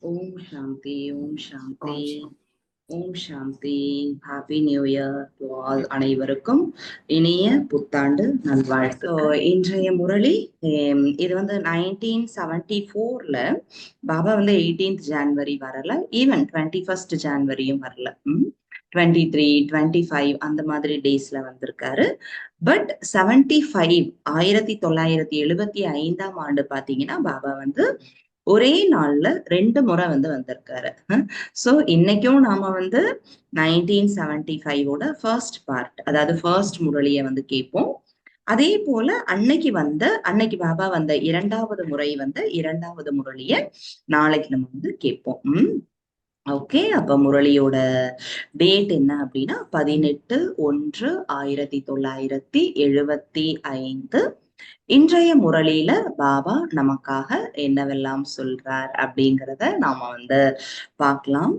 ஓம் சாந்தி, ஓம் சாந்தி, ஓம் சாந்தி. ஓம் சாந்தி. Happy new year to all. அனைவருக்கும் இனிய புத்தாண்டு நல்வாழ்த்து. இன்றைய முரளி இது வந்து 1974ல பாபா வந்து 18th ஜான்வரி வரல, ஈவன் 21st ஜான்வரியும் வரல. 23, 25 அந்த மாதிரி டேஸ்ல வந்திருக்காரு. பட் 75 1975ஆம் ஆண்டு பாத்தீங்கன்னா பாபா வந்து ஒரே நாள்ல 2 முறை வந்து வந்திருக்காரு. சோ இன்னைக்கும் நாம வந்து 1975ஓட ஃபர்ஸ்ட் பார்ட், அதாவது ஃபர்ஸ்ட் முரளிய வந்து கேட்போம். அதே போல அன்னைக்கு பாபா வந்த இரண்டாவது முறை வந்து இரண்டாவது முரளிய நாளைக்கு நம்ம வந்து கேட்போம். ஓகே, அப்ப முரளியோட டேட் என்ன அப்படின்னா 18/1/1975. இன்றைய முரளியில பாபா நமக்காக என்னவெல்லாம் சொல்றார் அப்படிங்கிறத நாம வந்து பார்க்கலாம்.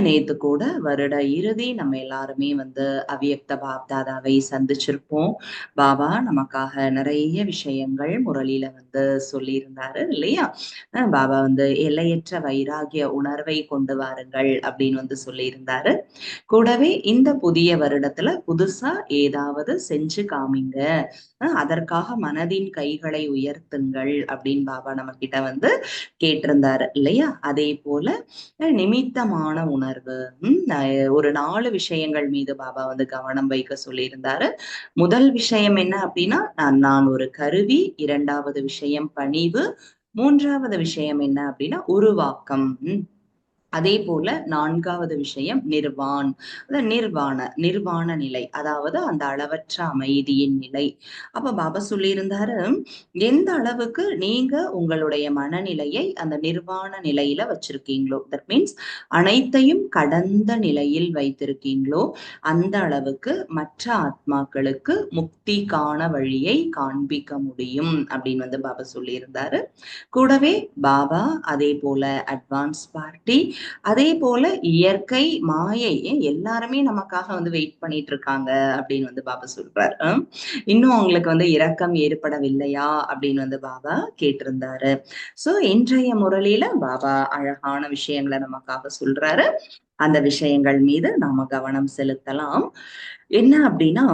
நேத்து கூட வருட இறுதி நம்ம எல்லாருமே வந்து அவ்யக்த பாப்தாதாவை சந்திச்சிருப்போம். பாபா நமக்காக நிறைய விஷயங்கள் முரளியில வந்து சொல்லியிருந்தாரு இல்லையா? பாபா வந்து எல்லையற்ற வைராகிய உணர்வை கொண்டு வாருங்கள் அப்படின்னு வந்து சொல்லியிருந்தாரு. கூடவே இந்த புதிய வருடத்துல புதுசா ஏதாவது செஞ்சு காமிங்க, அதற்காக மனதின் கைகளை உயர்த்துங்கள் அப்படின்னு பாபா நம்ம கிட்ட வந்து கேட்டிருந்தாரு இல்லையா? அதே போல நிமித்தமான உணர்வு, ஒரு 4 விஷயங்கள் மீது பாபா வந்து கவனம் வைக்க சொல்லியிருந்தாரு. முதல் விஷயம் என்ன அப்படின்னா, நான் ஒரு கருவி. இரண்டாவது விஷயம் பணிவு. மூன்றாவது விஷயம் என்ன அப்படின்னா உருவாக்கம். அதே போல 4வது விஷயம் நிர்வாண நிலை, அதாவது அந்த அளவற்ற அமைதியின் நிலை. அப்ப பாபா சொல்லியிருந்தாரு, எந்த அளவுக்கு நீங்க உங்களுடைய மனநிலையை அந்த நிர்வாண நிலையில வச்சிருக்கீங்களோ, தட் மீன்ஸ் அனைத்தையும் கடந்த நிலையில் வைத்திருக்கீங்களோ, அந்த அளவுக்கு மற்ற ஆத்மாக்களுக்கு முக்திக்கான வழியை காண்பிக்க முடியும் அப்படின்னு வந்து பாபா சொல்லியிருந்தாரு. கூடவே பாபா அதே போல அட்வான்ஸ் பார்ட்டி, அதே போல இயற்கை, மாயை எல்லாருமே நமக்காக வந்து வெயிட் பண்ணிட்டு இருக்காங்க அப்படின்னு வந்து பாபா சொல்றாரு. இன்னும் அவங்களுக்கு வந்து இரக்கம் ஏற்படவில்லையா அப்படின்னு வந்து பாபா கேட்டிருந்தாரு. சோ இன்றைய முரளியில பாபா அழகான விஷயங்களை நமக்காக சொல்றாரு. அந்த விஷயங்கள் மீது நாம கவனம் செலுத்தலாம். என்ன அப்படின்னா,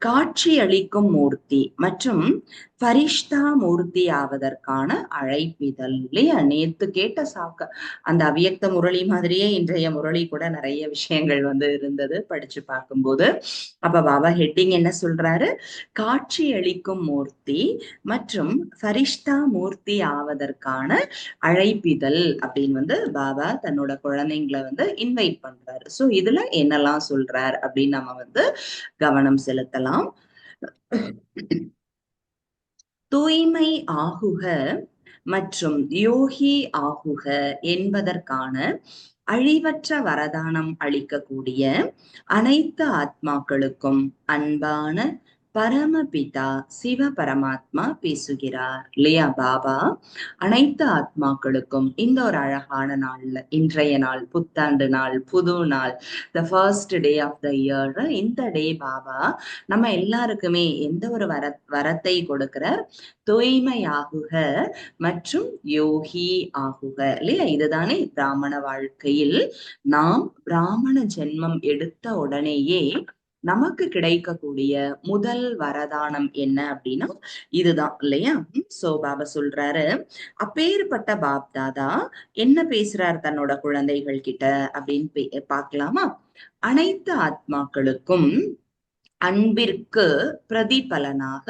காட்சி அளிக்கும் மூர்த்தி மற்றும் பரிஷ்தா மூர்த்தி ஆவதற்கான அழைப்பிதழ் இல்லையா? நேத்து கேட்ட அந்த அவ்யக்த முரளி மாதிரியே இன்றைய முரளி கூட நிறைய விஷயங்கள் வந்து இருந்தது படிச்சு பார்க்கும்போது. அப்ப பாபா ஹெட்டிங் என்ன சொல்றாரு? காட்சி அளிக்கும் மூர்த்தி மற்றும் ஃபரிஷ்தா மூர்த்தி ஆவதற்கான அழைப்பிதழ் அப்படின்னு வந்து பாபா தன்னோட குழந்தைங்களை வந்து இன்வைட் பண்றாரு. சோ இதுல என்னெல்லாம் சொல்றார் அப்படின்னு நம்ம வந்து கவனம் செலுத்தலாம். தூய்மை ஆகுக மற்றும் யோகி ஆகுக என்பதற்கான அழிவற்ற வரதானம் அளிக்கக்கூடிய அனைத்து ஆத்மாக்களுக்கும் அன்பான பரமபிதா சிவ பரமாத்மா பேசுகிறார் இல்லையா? பாபா அனைத்து ஆத்மாக்களுக்கும் இந்த ஒரு அழகான நாள்ல, இன்றைய நாள் புத்தாண்டு நாள், புது நாள், the first day of the year, இந்த டே பாபா நம்ம எல்லாருக்குமே எந்த ஒரு வரத்தை கொடுக்கிறார்? தூய்மையாகுக மற்றும் யோகி ஆகுக இல்லையா? இதுதானே பிராமண வாழ்க்கையில் நாம் பிராமண ஜென்மம் எடுத்த உடனேயே நமக்கு கிடைக்கக்கூடிய முதல் வரதானம் என்ன அப்படின்னா இதுதான் இல்லையா? சோ பாபா சொல்றாரு, அப்பேற்பட்ட பாப் தாதா என்ன பேசுறார் தன்னோட குழந்தைகள் கிட்ட அப்படின்னு பார்க்கலாமா? அனைத்து ஆத்மாக்களுக்கும் அன்பிற்கு பிரதிபலனாக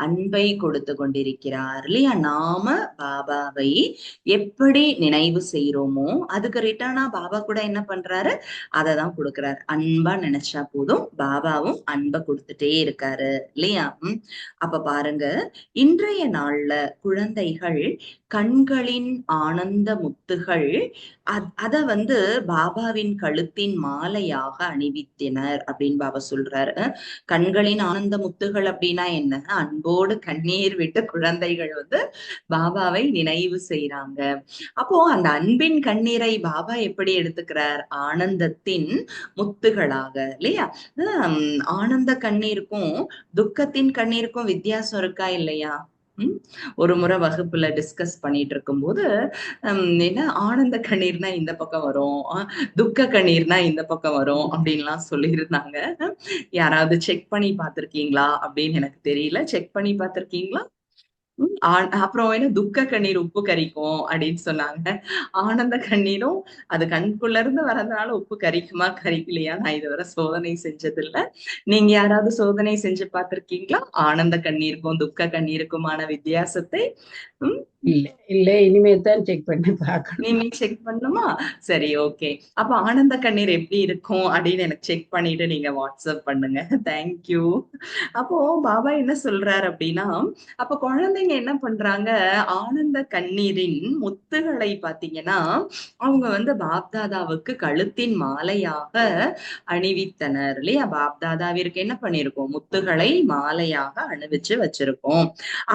அன்பை கொடுத்து கொண்டிருக்கிறார் இல்லையா? நாம பாபாவை எப்படி நினைவு செய்யறோமோ அதுக்கு ரிட்டர்னா பாபா கூட என்ன பண்றாரு? அததான் கொடுக்கிறார். அன்பா நினைச்சா போதும், பாபாவும் அன்பை கொடுத்துட்டே இருக்காரு இல்லையா? அப்ப பாருங்க, இன்றைய நாள்ல குழந்தைகள் கண்களின் ஆனந்த முத்துகள் அத வந்து பாபாவின் கழுத்தின் மாலையாக அணிவித்தனர் அப்படின்னு பாபா சொல்றாரு. கண்களின் ஆனந்த முத்துகள் அப்படின்னா என்ன? அன்போடு கண்ணீர் விட்டு குழந்தைகள் வந்து பாபாவை நினைவு செய்யறாங்க. அப்போ அந்த அன்பின் கண்ணீரை பாபா எப்படி எடுத்துக்கிறார்? ஆனந்தத்தின் முத்துகளாக இல்லையா? ஆனந்த கண்ணீருக்கும் துக்கத்தின் கண்ணீருக்கும் வித்தியாசம் இருக்கா இல்லையா? ம். ஒரு முறை வகுப்புல டிஸ்கஸ் பண்ணிட்டு இருக்கும்போது, என்ன ஆனந்த கண்ணீர்னா இந்த பக்கம் வரும். துக்க கண்ணீர்னா இந்த பக்கம் வரும் அப்படின்லாம் சொல்லியிருந்தாங்க. யாராவது செக் பண்ணி பார்த்திருக்கீங்களா? அப்படின்னு எனக்கு தெரியல. செக் பண்ணி பார்த்திருக்கீங்களா? அப்புறம் என்ன துக்க கண்ணீர் உப்பு கரிக்கும் அப்படின்னு சொன்னாங்க. ஆனந்த கண்ணீரும் அது கண்குள்ள இருந்து வரதுனால உப்பு கரிக்குமா, கரிக்கலையா நான் இதுவரை சோதனை செஞ்சதில்ல. நீங்க யாராவது சோதனை செஞ்சு பார்த்திருக்கீங்களா? ஆனந்த கண்ணீருக்கும், துக்க கண்ணீருக்குமான வித்தியாசத்தை? ம். இல்ல, இல்ல. இனிமே தான் செக் பண்ணி பார்க்கணும். இனிமே செக் பண்ணணுமா? சரி, ஓகே. அப்ப ஆனந்த கண்ணீர் எப்படி இருக்கும் அப்படின்னு எனக்கு செக் பண்ணிட்டு நீங்க வாட்ஸ்அப் பண்ணுங்க. Thank you. அப்போ பாபா என்ன சொல்றாரு அப்படின்னா, அப்ப குழந்தைங்க என்ன பண்றாங்க, ஆனந்த கண்ணீரின் முத்துகளை பார்த்தீங்கன்னா, அவங்க வந்து பாப்தாதாவுக்கு கழுத்தின் மாலையாக அணிவித்தனர் இல்லையா? பாப்தாதாவிற்கு என்ன பண்ணியிருக்கோம்? முத்துகளை மாலையாக அணிவிச்சு வச்சிருக்கோம்.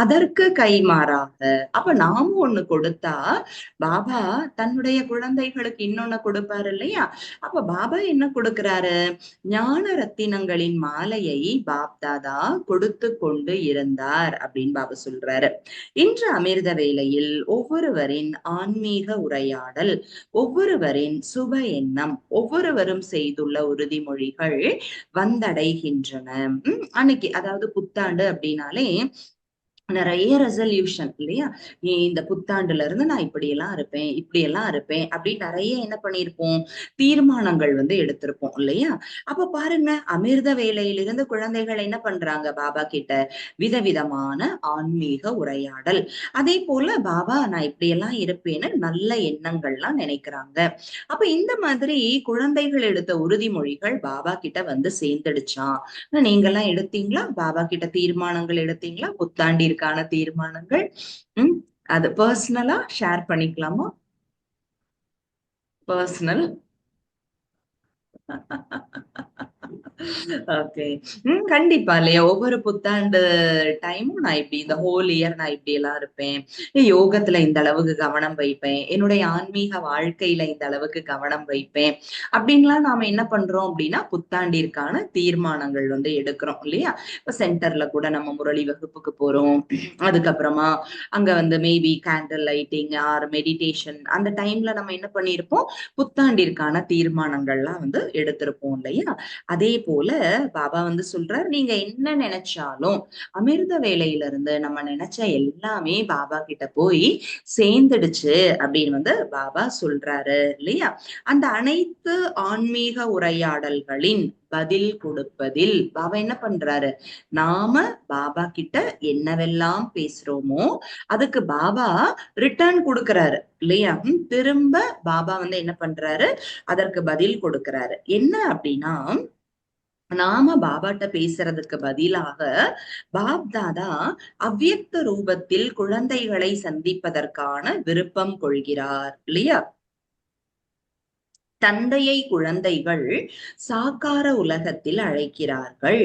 அதற்கு கைமாறாக அப்ப நாமும் ஒண்ணு கொடுத்தா பாபா தன்னுடைய குழந்தைகளுக்கு இன்னொன்னு கொடுப்பாரு இல்லையா? அப்ப பாபா என்ன கொடுக்கிறாரு? ஞான ரத்தினங்களின் மாலையை பாப்தாதா கொடுத்து கொண்டு இருந்தார் அப்படின்னு பாபா சொல்றாரு. இன்று அமிர்த வேளையில் ஒவ்வொருவரின் ஆன்மீக உரையாடல், ஒவ்வொருவரின் சுப எண்ணம், ஒவ்வொருவரும் செய்துள்ள உறுதிமொழிகள் வந்தடைகின்றன. அன்னைக்கு அதாவது புத்தாண்டு அப்படின்னாலே நிறைய ரெசல்யூஷன் இல்லையா? நீ இந்த புத்தாண்டுல இருந்து நான் இப்படியெல்லாம் இருப்பேன், இப்படியெல்லாம் இருப்பேன் அப்படின்னு நிறைய என்ன பண்ணியிருப்போம்? தீர்மானங்கள் வந்து எடுத்திருப்போம் இல்லையா? அப்ப பாருங்க, அமிர்த வேளையிலிருந்து குழந்தைகள் என்ன பண்றாங்க பாபா கிட்ட? விதவிதமான ஆன்மீக உரையாடல். அதே போல பாபா நான் இப்படியெல்லாம் இருப்பேன்னு நல்ல எண்ணங்கள்லாம் நினைக்கிறாங்க. அப்ப இந்த மாதிரி குழந்தைகள் எடுத்த உறுதிமொழிகள் பாபா கிட்ட வந்து சேர்ந்துடுச்சா? நீங்க எல்லாம் எடுத்தீங்களா? பாபா கிட்ட தீர்மானங்கள் எடுத்தீங்களா? புத்தாண்டிற்கான தீர்மானங்கள். ம். அது பர்சனலா ஷேர் பண்ணிக்கலாமா? பர்சனல். ஓகே. கண்டிப்பா இல்லையா? ஒவ்வொரு புத்தாண்டு டைமும் நான் இப்படி இந்த ஹோல் இயர் நான் இப்படி எல்லாம் இருப்பேன். யோகத்துல இந்த அளவுக்கு கவனம் வைப்பேன். என்னுடைய ஆன்மீக வாழ்க்கையில இந்த அளவுக்கு கவனம் வைப்பேன். அப்படின்லாம் நாம என்ன பண்றோம் அப்படின்னா, புத்தாண்டிற்கான தீர்மானங்கள் வந்து எடுக்கிறோம் இல்லையா? இப்ப சென்டர்ல கூட நம்ம முரளி வகுப்புக்கு போறோம். அதுக்கப்புறமா அங்க வந்து maybe candle lighting or meditation அந்த டைம்ல நம்ம என்ன பண்ணியிருப்போம்? புத்தாண்டிற்கான தீர்மானங்கள்லாம் வந்து எடுத்திருப்போம் இல்லையா? அதே போல பாபா வந்து சொல்றார், நீங்க என்ன நினைச்சாலும் அமிர்த வேளையில இருந்து நம்ம நினைச்ச எல்லாமே பாபா கிட்ட போய் சேர்ந்துடுச்சு அப்படின்னு வந்து பாபா சொல்றாரு இல்லையா? அந்த அனைத்து ஆன்மீக உரையாடல்களின் பதில் கொடுப்பதில் பாபா என்ன பண்றாரு? நாம பாபா கிட்ட என்னவெல்லாம் பேசுறோமோ அதுக்கு பாபா ரிட்டர்ன் கொடுக்கிறாரு இல்லையா? திரும்ப பாபா வந்து என்ன பண்றாரு? அதற்கு பதில் கொடுக்கிறாரு. என்ன அப்படின்னா, நாம பாபாட்ட பேசுறதுக்கு பதிலாக பாப்தாதா அவ்வியக்த ரூபத்தில் குழந்தைகளை சந்திப்பதற்கான விருப்பம் கொள்கிறார் இல்லையா? தந்தையை குழந்தைகள் சாக்கார உலகத்தில் அழைக்கிறார்கள்.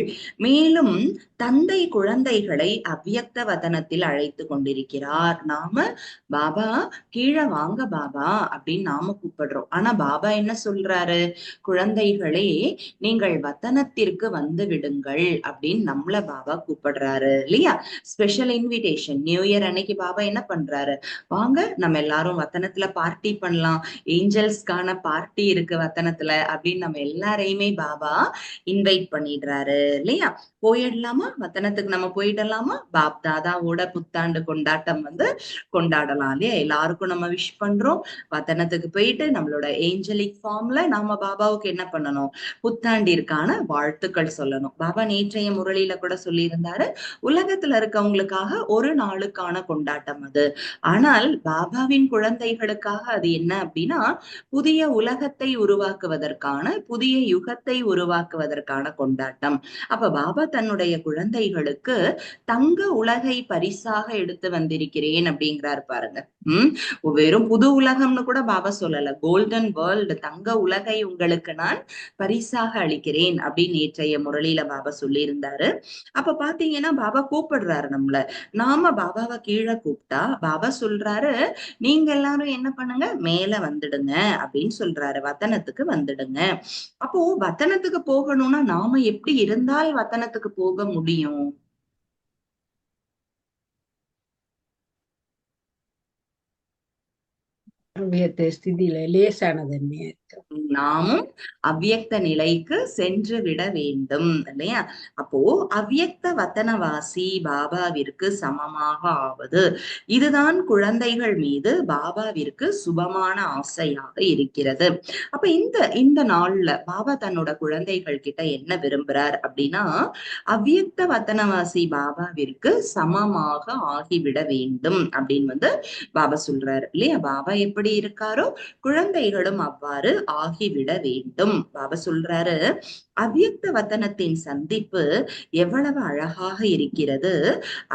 மேலும் தந்தை குழந்தைகளை அவ்வியக்த வதனத்தில் அழைத்து கொண்டிருக்கிறார். நாம பாபா கீழே வாங்க பாபா அப்படின்னு நாம கூப்பிடுறோம். ஆனா பாபா என்ன சொல்றாரு? குழந்தைகளே, நீங்கள் வதனத்திற்கு வந்து விடுங்கள் அப்படின்னு நம்மள பாபா கூப்பிடுறாரு இல்லையா? ஸ்பெஷல் இன்விடேஷன் நியூ இயர் அன்னைக்கு பாபா என்ன பண்றாரு? வாங்க நம்ம எல்லாரும் வதனத்துல பார்ட்டி பண்ணலாம். ஏஞ்சல்ஸ்க்கான பார்ட்டி இருக்கு வத்தனத்துல அப்படின்னு நம்ம எல்லாரையுமே பாபா இன்வைட் பண்ணிடுறாரு இல்லையா? போயிடலாமா? வத்தனத்துக்கு நம்ம போயிடலாமா? பாப் தாதாவோட புத்தாண்டு கொண்டாட்டம் வந்து கொண்டாடலாம் இல்லையா? எல்லாருக்கும் நம்ம விஷ் பண்றோம். வத்தனத்துக்கு போயிட்டு நம்மளோட ஏஞ்சலிக் ஃபார்ம்ல நாம பாபாவுக்கு என்ன பண்ணணும்? புத்தாண்டிற்கான வாழ்த்துக்கள் சொல்லணும். பாபா நேற்றைய முரளியில கூட சொல்லியிருந்தாரு, உலகத்துல இருக்கவங்களுக்காக ஒரு நாளுக்கான கொண்டாட்டம் அது. ஆனால் பாபாவின் குழந்தைகளுக்காக அது என்ன அப்படின்னா, புதிய உலகத்தை உருவாக்குவதற்கான, புதிய யுகத்தை உருவாக்குவதற்கான கொண்டாட்டம். அப்ப பாபா தன்னுடைய குழந்தைகளுக்கு தங்க உலகை பரிசாக எடுத்து வந்திருக்கிறேன் அப்படிங்கிறார் பாருங்க. உம் வெறும் புது உலகம்னு கூட பாபா சொல்லல. கோல்டன் வேர்ல்டு, தங்க உலகை உங்களுக்கு நான் பரிசாக அளிக்கிறேன் அப்படின்னு நேற்றைய முரளியில பாபா சொல்லி இருந்தாரு. அப்ப பாத்தீங்கன்னா பாபா கூப்பிடுறாரு நம்மள. நாம பாபாவை கீழே கூப்பிட்டா பாபா சொல்றாரு, நீங்க எல்லாரும் என்ன பண்ணுங்க? மேல வந்துடுங்க அப்படின்னு சொல்றாரு. வத்தனத்துக்கு வந்துடுங்க. அப்போ வத்தனத்துக்கு போகணும்னா நாம எப்படி இருந்தால் வத்தனத்துக்கு போக முடியும்? அவ்வியத்த ஸ்திதியில லேசான தன்மையா இருக்கு. நாமும் அவ்வியக்த நிலைக்கு சென்று விட வேண்டும் இல்லையா? அப்போ அவ்வியக்த வத்தனவாசி பாபாவிற்கு சமமாக ஆவது, இதுதான் குழந்தைகள் மீது பாபாவிற்கு சுபமான ஆசையாக இருக்கிறது. அப்ப இந்த இந்த நாள்ல பாபா தன்னோட குழந்தைகள் கிட்ட என்ன விரும்புறார் அப்படின்னா, அவ்வியக்த வத்தனவாசி பாபாவிற்கு சமமாக ஆகிவிட வேண்டும் அப்படின்னு பாபா சொல்றாரு இல்லையா? பாபா எப்படி இருக்காரோ குழந்தைகளும் அவ்வாறு ஆகிவிட வேண்டும். பாபா சொல்றாரு, அவ்வியக்த வதனத்தின் சந்திப்பு எவ்வளவு அழகாக இருக்கிறது,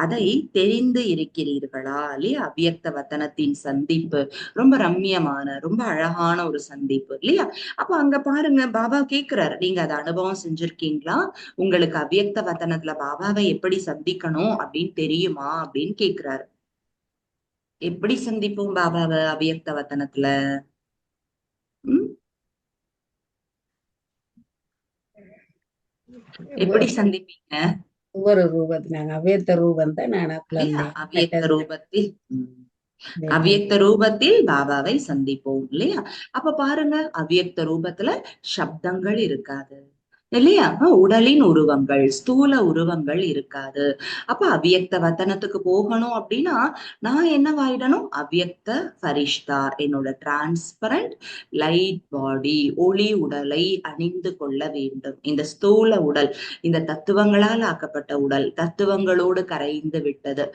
அதை தெரிந்து இருக்கிறீர்களா இல்லையா? அவ்வியக்த வதனத்தின் சந்திப்பு ரொம்ப ரம்மியமான, ரொம்ப அழகான ஒரு சந்திப்பு இல்லையா? அப்ப அங்க பாருங்க, பாபா கேக்குறாரு, நீங்க அதை அனுபவம் செஞ்சிருக்கீங்களா? உங்களுக்கு அவ்வியக்த வதனத்துல பாபாவை எப்படி சந்திக்கணும் அப்படின்னு தெரியுமா அப்படின்னு கேக்குறாரு. எப்படி சந்திப்போம் பாபாவை அவ்வியக்த வதனத்துல? உம் எப்படி சந்திப்பீங்க ஒவ்வொரு ரூபத்து நாங்க அவ்வியத்த ரூபம் தான் நான் இல்லையா? குழந்தை அவ்வியக்த மற்றது ரூபத்தில் வேலை. அவ்வியக்த ரூபத்தில் பாபாவை சந்திப்போம் இல்லையா? அப்ப பாருங்க, அவ்வியக்த ரூபத்துல சப்தங்கள் இருக்காது இல்லையா? உடலின் உருவங்கள், ஸ்தூல உருவங்கள் இருக்காது. அப்ப அவ்வியக்த வதனத்துக்கு போகணும் அப்படின்னா நான் என்னவாயிடணும்? அவ்வியக்த பரிஷ்தா, என்னோட டிரான்ஸ்பரண்ட் லைட் பாடி, ஒளி உடலை அணிந்து கொள்ள வேண்டும். இந்த ஸ்தூல உடல், இந்த தத்துவங்களால் ஆக்கப்பட்ட உடல் தத்துவங்களோடு கரைந்து விட்டது.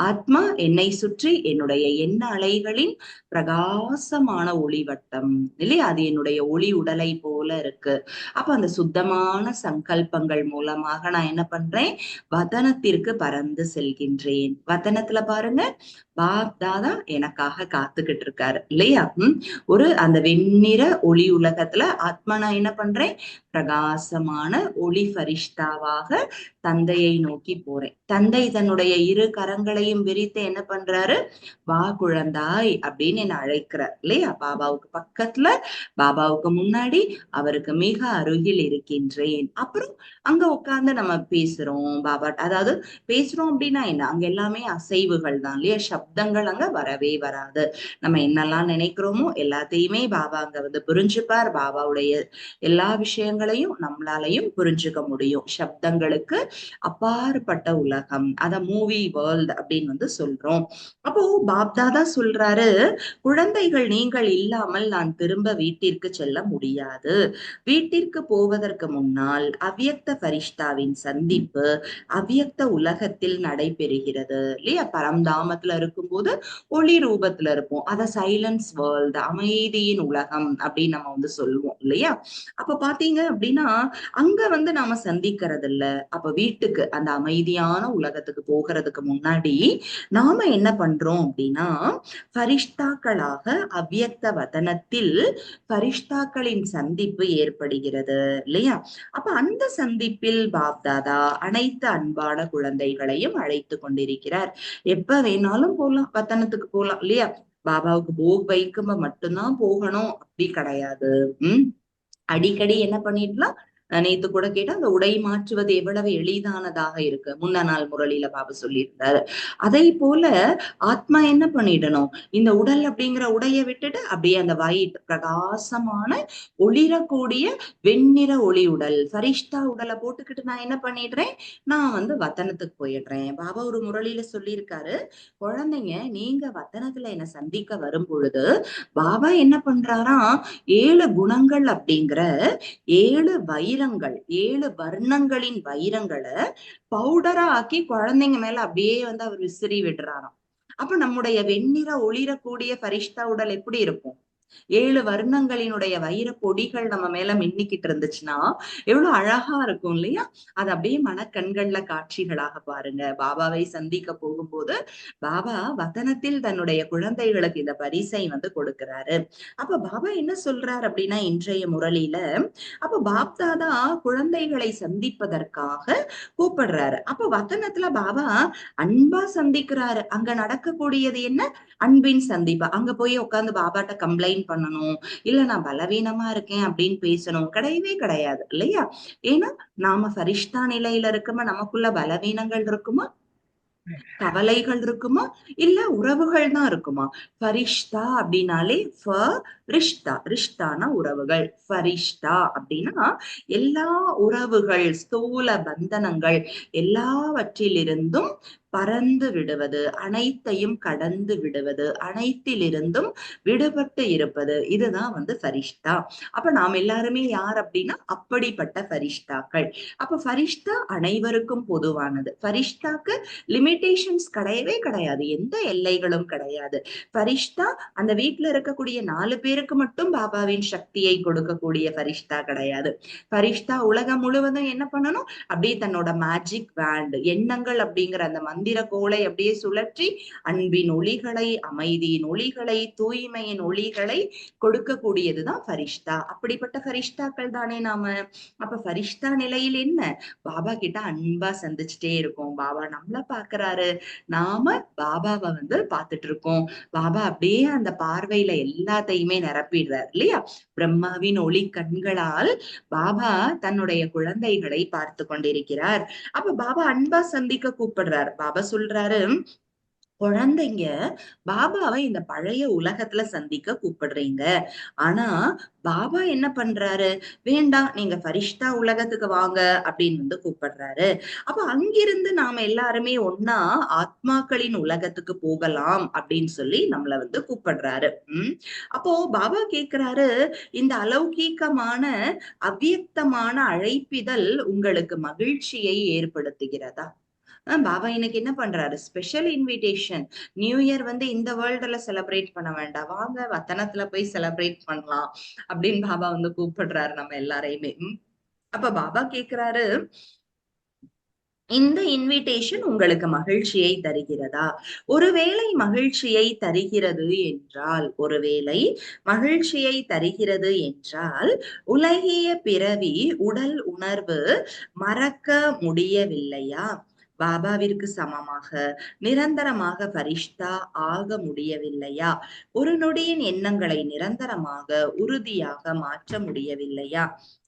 ஆத்மா என்னை சுற்றி என்னுடைய எண்ண அலைகளின் பிரகாசமான ஒளிவட்டம் இல்லையா? அது என்னுடைய ஒளி உடலை போல இருக்கு. அப்ப அந்த சுத்தமான சங்கல்பங்கள் மூலமாக நான் என்ன பண்றேன்? வதனத்திற்கு பறந்து செல்கின்றேன். வதனத்துல பாருங்க, பாப் தாதா எனக்காக காத்துக்கிட்டு இருக்காரு இல்லையா? ஒரு அந்த வெண்ணிற ஒளி உலகத்துல ஆத்மா நான் என்ன பண்றேன்? பிரகாசமான ஒளி பரிஷ்தாவாக தந்தையை நோக்கி போறேன். தந்தை தன்னுடைய இரு கரங்களையும் விரித்து என்ன பண்றாரு? வா குழந்தாய் அப்படின்னு என்ன அழைக்கிறார் இல்லையா? பாபாவுக்கு பக்கத்துல, பாபாவுக்கு முன்னாடி, அவருக்கு மிக அருகில் இருக்கின்றேன். அப்புறம் அங்க உட்கார்ந்து நம்ம பேசுறோம் பாபா, அதாவது பேசுறோம் அப்படின்னா என்ன? அங்க எல்லாமே அசைவுகள் தான் இல்லையா? சப்தங்கள் அங்க வரவே வராது. நம்ம என்னெல்லாம் நினைக்கிறோமோ எல்லாத்தையுமே பாபா அங்க புரிஞ்சுப்பார். பாபாவுடைய எல்லா விஷயங்களையும் நம்மளாலையும் புரிஞ்சுக்க முடியும். சப்தங்களுக்கு அப்பாற்பட்ட உலகம், அத மூவி வேர்ல்ட் அப்படின்னு சொல்றோம். அப்போ பாப்தாதா சொல்றாரு, குழந்தைகள் நீங்கள் இல்லாமல் நான் திரும்ப வீட்டிற்கு செல்ல முடியாது. வீட்டிற்கு போவதற்கு முன்னால் அவ்வியக்த பரிஷ்தாவின் சந்திப்பு அவ்வியக்த உலகத்தில் நடைபெறுகிறது இல்லையா? பரம்தாமத்துல இருக்கும்போது ஒளி ரூபத்துல இருப்போம். அத சைலன்ஸ் வேர்ல்ட், அமைதியின் உலகம் அப்படின்னு நம்ம சொல்லுவோம் இல்லையா? அப்ப பாத்தீங்க அப்படின்னா அங்க நாம சந்திக்கிறது இல்ல. அப்ப வீட்டுக்கு, அந்த அமைதியான உலகத்துக்கு போகிறதுக்கு முன்னாடி நாம என்ன பண்றோம் அப்படின்னா, பரிஷ்தாக்களாக அவ்வியக்த வதனத்தில் பரிஷ்தாக்களின் சந்திப்பு ஏற்படுகிறது இல்லையா? அப்ப அந்த சந்திப்பில் பாப்தாதா அனைத்து அன்பான குழந்தைகளையும் அழைத்து கொண்டிருக்கிறார். எப்ப வேணாலும் போலாம், வதனத்துக்கு போலாம் இல்லையா? பாபாவுக்கு போக் வைக்கும்ப மட்டும்தான் போகணும் அப்படி கிடையாது. அடிக்கடி என்ன பண்ணிடலாம்? நேத்து கூட கேட்டா, அந்த உடை மாற்றுவது எவ்வளவு எளிதானதாக இருக்கு. முந்தா நாள் முரளியில பாபா சொல்லியிருந்தாரு. அதை போல ஆத்மா என்ன பண்ணிடணும்? இந்த உடல் அப்படிங்கிற உடைய விட்டுட்டு அப்படியே அந்த வயிட் பிரகாசமான ஒளிரக்கூடிய வெண்ணிற ஒளி உடல், ஃபரிஷ்தா உடலை போட்டுக்கிட்டு நான் என்ன பண்ணிடுறேன்? நான் வத்தனத்துக்கு போயிடுறேன். பாபா ஒரு முரளியில சொல்லியிருக்காரு, குழந்தைங்க நீங்க வத்தனத்துல என்ன சந்திக்க வரும் பொழுது பாபா என்ன பண்றாராம்? 7 குணங்கள் அப்படிங்கிற 7 வைரங்கள், 7 வர்ணங்களின் வைரங்களை பவுடரா ஆக்கி குழந்தைங்க மேல அப்படியே அவர் விசிறி விடுறாராம். அப்ப நம்முடைய வெண்ணிற ஒளிரக்கூடிய பரிஷ்தா உடல் எப்படி இருக்கும்? 7 வர்ணங்களினுடைய வைர பொடிகள் நம்ம மேல மின்னிக்கிட்டு இருந்துச்சுன்னா எவ்வளவு அழகா இருக்கும் இல்லையா? அது அப்படியே மனக்கண்கள்ல காட்சிகளாக பாருங்க. பாபாவை சந்திக்க போகும்போது பாபா வதனத்தில் தன்னுடைய குழந்தைகளுக்கு இந்த பரிசை கொடுக்கிறாரு. அப்ப பாபா என்ன சொல்றாரு அப்படின்னா இன்றைய முரளியில, அப்ப பாப்தாதா குழந்தைகளை சந்திப்பதற்காக கூப்பிடுறாரு. அப்ப வதனத்துல பாபா அன்பா சந்திக்கிறாரு. அங்க நடக்கக்கூடியது என்ன? அன்பின் சந்திப்பு. அங்க போய் உட்கார்ந்து பாபாட்ட கம்ப்ளைண்ட் பண்ணணும், இல்ல நான் பலவீனமா இருக்கேன் அப்படின்னு பேசணும் கிடையவே கிடையாது இல்லையா? ஏன்னா நாம ஃபரிஷ்தா நிலையில இருக்கோமா, நமக்குள்ள பலவீனங்கள் இருக்குமா? கவலைகள் இருக்குமா, இல்ல உறவுகள் தான் இருக்குமா? ஃபரிஷ்தா அப்படின்னாலே ரிஷ்தா, ரிஷ்தானா உறவுகள். ஃபரிஷ்தா அப்படின்னா எல்லா உறவுகள், ஸ்தூல பந்தனங்கள் எல்லாவற்றிலிருந்தும் பறந்து விடுவது, அனைத்தையும் கடந்து விடுவது, அனைத்திலிருந்தும் விடுபட்டு இருப்பது. இதுதான் ஃபரிஷ்தா. அப்ப நாம் எல்லாருமே யார் அப்படின்னா அப்படிப்பட்ட ஃபரிஷ்தாக்கள். அப்ப ஃபரிஷ்தா அனைவருக்கும் பொதுவானது. ஃபரிஷ்தாக்கு லிமிடேஷன்ஸ் கிடையவே கிடையாது. எந்த எல்லைகளும் கிடையாது. ஃபரிஷ்தா அந்த வீட்ல இருக்கக்கூடிய 4 பேருக்கு மட்டும் பாபாவின் சக்தியை கொடுக்கக்கூடிய ஃபரிஷ்தா கிடையாது. ஃபரிஷ்தா உலகம் முழுவதும் என்ன பண்ணணும்? அப்படியே தன்னோட மேஜிக் வேண்ட், எண்ணங்கள் அப்படிங்கிற அந்த மந்திர கோலை அப்படியே சுழற்றி அன்பின் ஒளிகளை, அமைதியின் ஒளிகளை, தூய்மையின் ஒளிகளை கொடுக்கக்கூடியதுதான் ஃபரிஷ்தா. அப்படிப்பட்ட ஃபரிஷ்தாக்கள் தானே நாம. அப்ப ஃபரிஷ்தா நிலையில் என்ன? பாபா கிட்ட அன்பா சந்திச்சுட்டே இருக்கோம். பாபா நம்மள பாக்குறாரு. நாம பாபாவ பாத்துட்டு இருக்கோம். பாபா அப்படியே அந்த பார்வையில எல்லாத்தையுமே நிரப்பிடுறார் இல்லையா? பிரம்மாவின் ஒளி கண்களால் பாபா தன்னுடைய குழந்தைகளை பார்த்து கொண்டிருக்கிறார். அப்ப பாபா அன்பா சந்திக்க கூப்பிடுறார். பாபா சொல்றாரு, குழந்தைங்க பாபாவை இந்த பழைய உலகத்துல சந்திக்க கூப்பிடுறீங்க. ஆனா பாபா என்ன பண்றாரு? வேண்டாம், நீங்க ஃபரிஷ்தா உலகத்துக்கு வாங்க அப்படின்னு கூப்பிடுறாரு. அப்ப அங்கிருந்து நாம எல்லாருமே ஒன்னா ஆத்மாக்களின் உலகத்துக்கு போகலாம் அப்படின்னு சொல்லி நம்மள கூப்பிடுறாரு. அப்போ பாபா கேக்குறாரு, இந்த அலௌகீகமான அவ்வியக்தமான அழைப்பிதழ் உங்களுக்கு மகிழ்ச்சியை ஏற்படுத்துகிறதா? பாபா இன்னைக்கு என்ன பண்றாரு? Special invitation. நியூ இயர் இந்த வேர்ல்டுல செலிப்ரேட் பண்ண வேண்டாம், வாங்க வத்தனத்துல போய் செலிப்ரேட் பண்ணலாம் அப்படின்னு பாபா கூப்பிடுறாரு நம்ம எல்லாரையுமே. அப்ப பாபா கேக்குறாரு, இந்த இன்விடேஷன் உங்களுக்கு மகிழ்ச்சியை தருகிறதா? ஒருவேளை மகிழ்ச்சியை தருகிறது என்றால், ஒருவேளை மகிழ்ச்சியை தருகிறது என்றால், உலகிய பிறவி உடல் உணர்வு மறக்க முடியவில்லையா? பாபாவிற்கு சமமாக நிரந்தரமாக ஃபரிஷ்தா ஆக முடியவில்லையா? ஒரு நொடியின் எண்ணங்களை நிரந்தரமாக உறுதியாக மாற்ற முடியவில்லையா?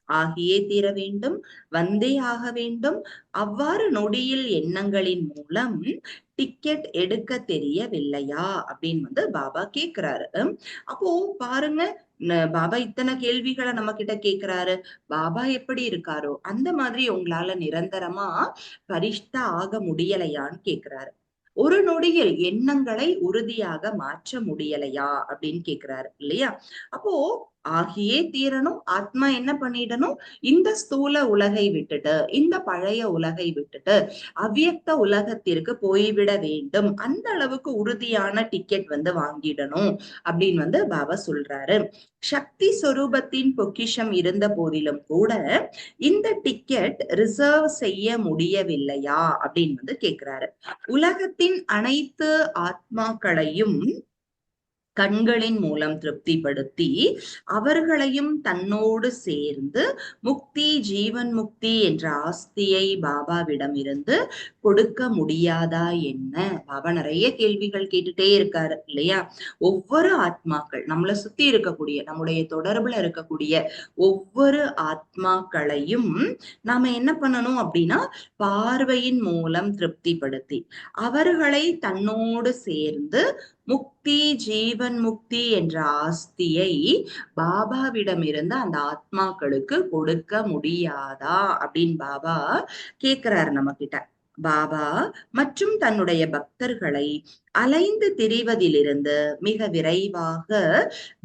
ஆகியே தீர வேண்டும், வந்தே ஆக வேண்டும். அவ்வாறு நொடியில் எண்ணங்களின் மூலம் டிக்கெட் எடுக்க தெரியவில்லையா அப்படின்னு பாபா கேக்குறாரு. அப்போ பாருங்க, பாபா இத்தனை கேள்விகளை நம்ம கிட்ட கேக்குறாரு. பாபா எப்படி இருக்காரோ அந்த மாதிரி உங்களால நிரந்தரமா பரிஷ்டா ஆக முடியலையான்னு கேக்குறாரு. ஒரு நொடியில் எண்ணங்களை உறுதியாக மாற்ற முடியலையா அப்படின்னு கேக்குறாரு இல்லையா? அப்போ ஆகியே தீரணும். ஆத்மா என்ன பண்ணிடணும்? இந்த ஸ்தூல உலகை விட்டுட்டு, இந்த பழைய உலகை விட்டுட்டு அவ்வியக்த உலகத்திற்கு போய்விட வேண்டும். அந்த அளவுக்கு உறுதியான டிக்கெட் வாங்கிடணும் அப்படின்னு பாபா சொல்றாரு. சக்தி சொரூபத்தின் பொக்கிஷம் இருந்த போதிலும் கூட இந்த டிக்கெட் ரிசர்வ் செய்ய முடியவில்லையா அப்படின்னு கேக்குறாரு. உலகத்தின் அனைத்து ஆத்மாக்களையும் கண்களின் மூலம் திருப்திப்படுத்தி அவர்களையும் தன்னோடு சேர்ந்து முக்தி, ஜீவன் முக்தி என்ற ஆஸ்தியை பாபாவிடம் இருந்து கொடுக்க முடியாதா என்ன? பாபா நிறைய கேள்விகள் கேட்டுட்டே இருக்காரு இல்லையா? ஒவ்வொரு ஆத்மாக்கள், நம்மளை சுத்தி இருக்கக்கூடிய, நம்முடைய தொடர்புல இருக்கக்கூடிய ஒவ்வொரு ஆத்மாக்களையும் நாம என்ன பண்ணணும் அப்படின்னா, பார்வையின் மூலம் திருப்திப்படுத்தி அவர்களை தன்னோடு சேர்ந்து முக்தி, ஜீவன் முக்தி என்ற ஆஸ்தியை பாபாவிடம் இருந்து அந்த ஆத்மாக்களுக்கு கொடுக்க முடியாதா அப்படின்னு பாபா கேக்குறாரு நம்ம கிட்ட. பாபா மற்றும் தன்னுடைய பக்தர்களை அலைந்து திரிவதிலிருந்து மிக விரைவாக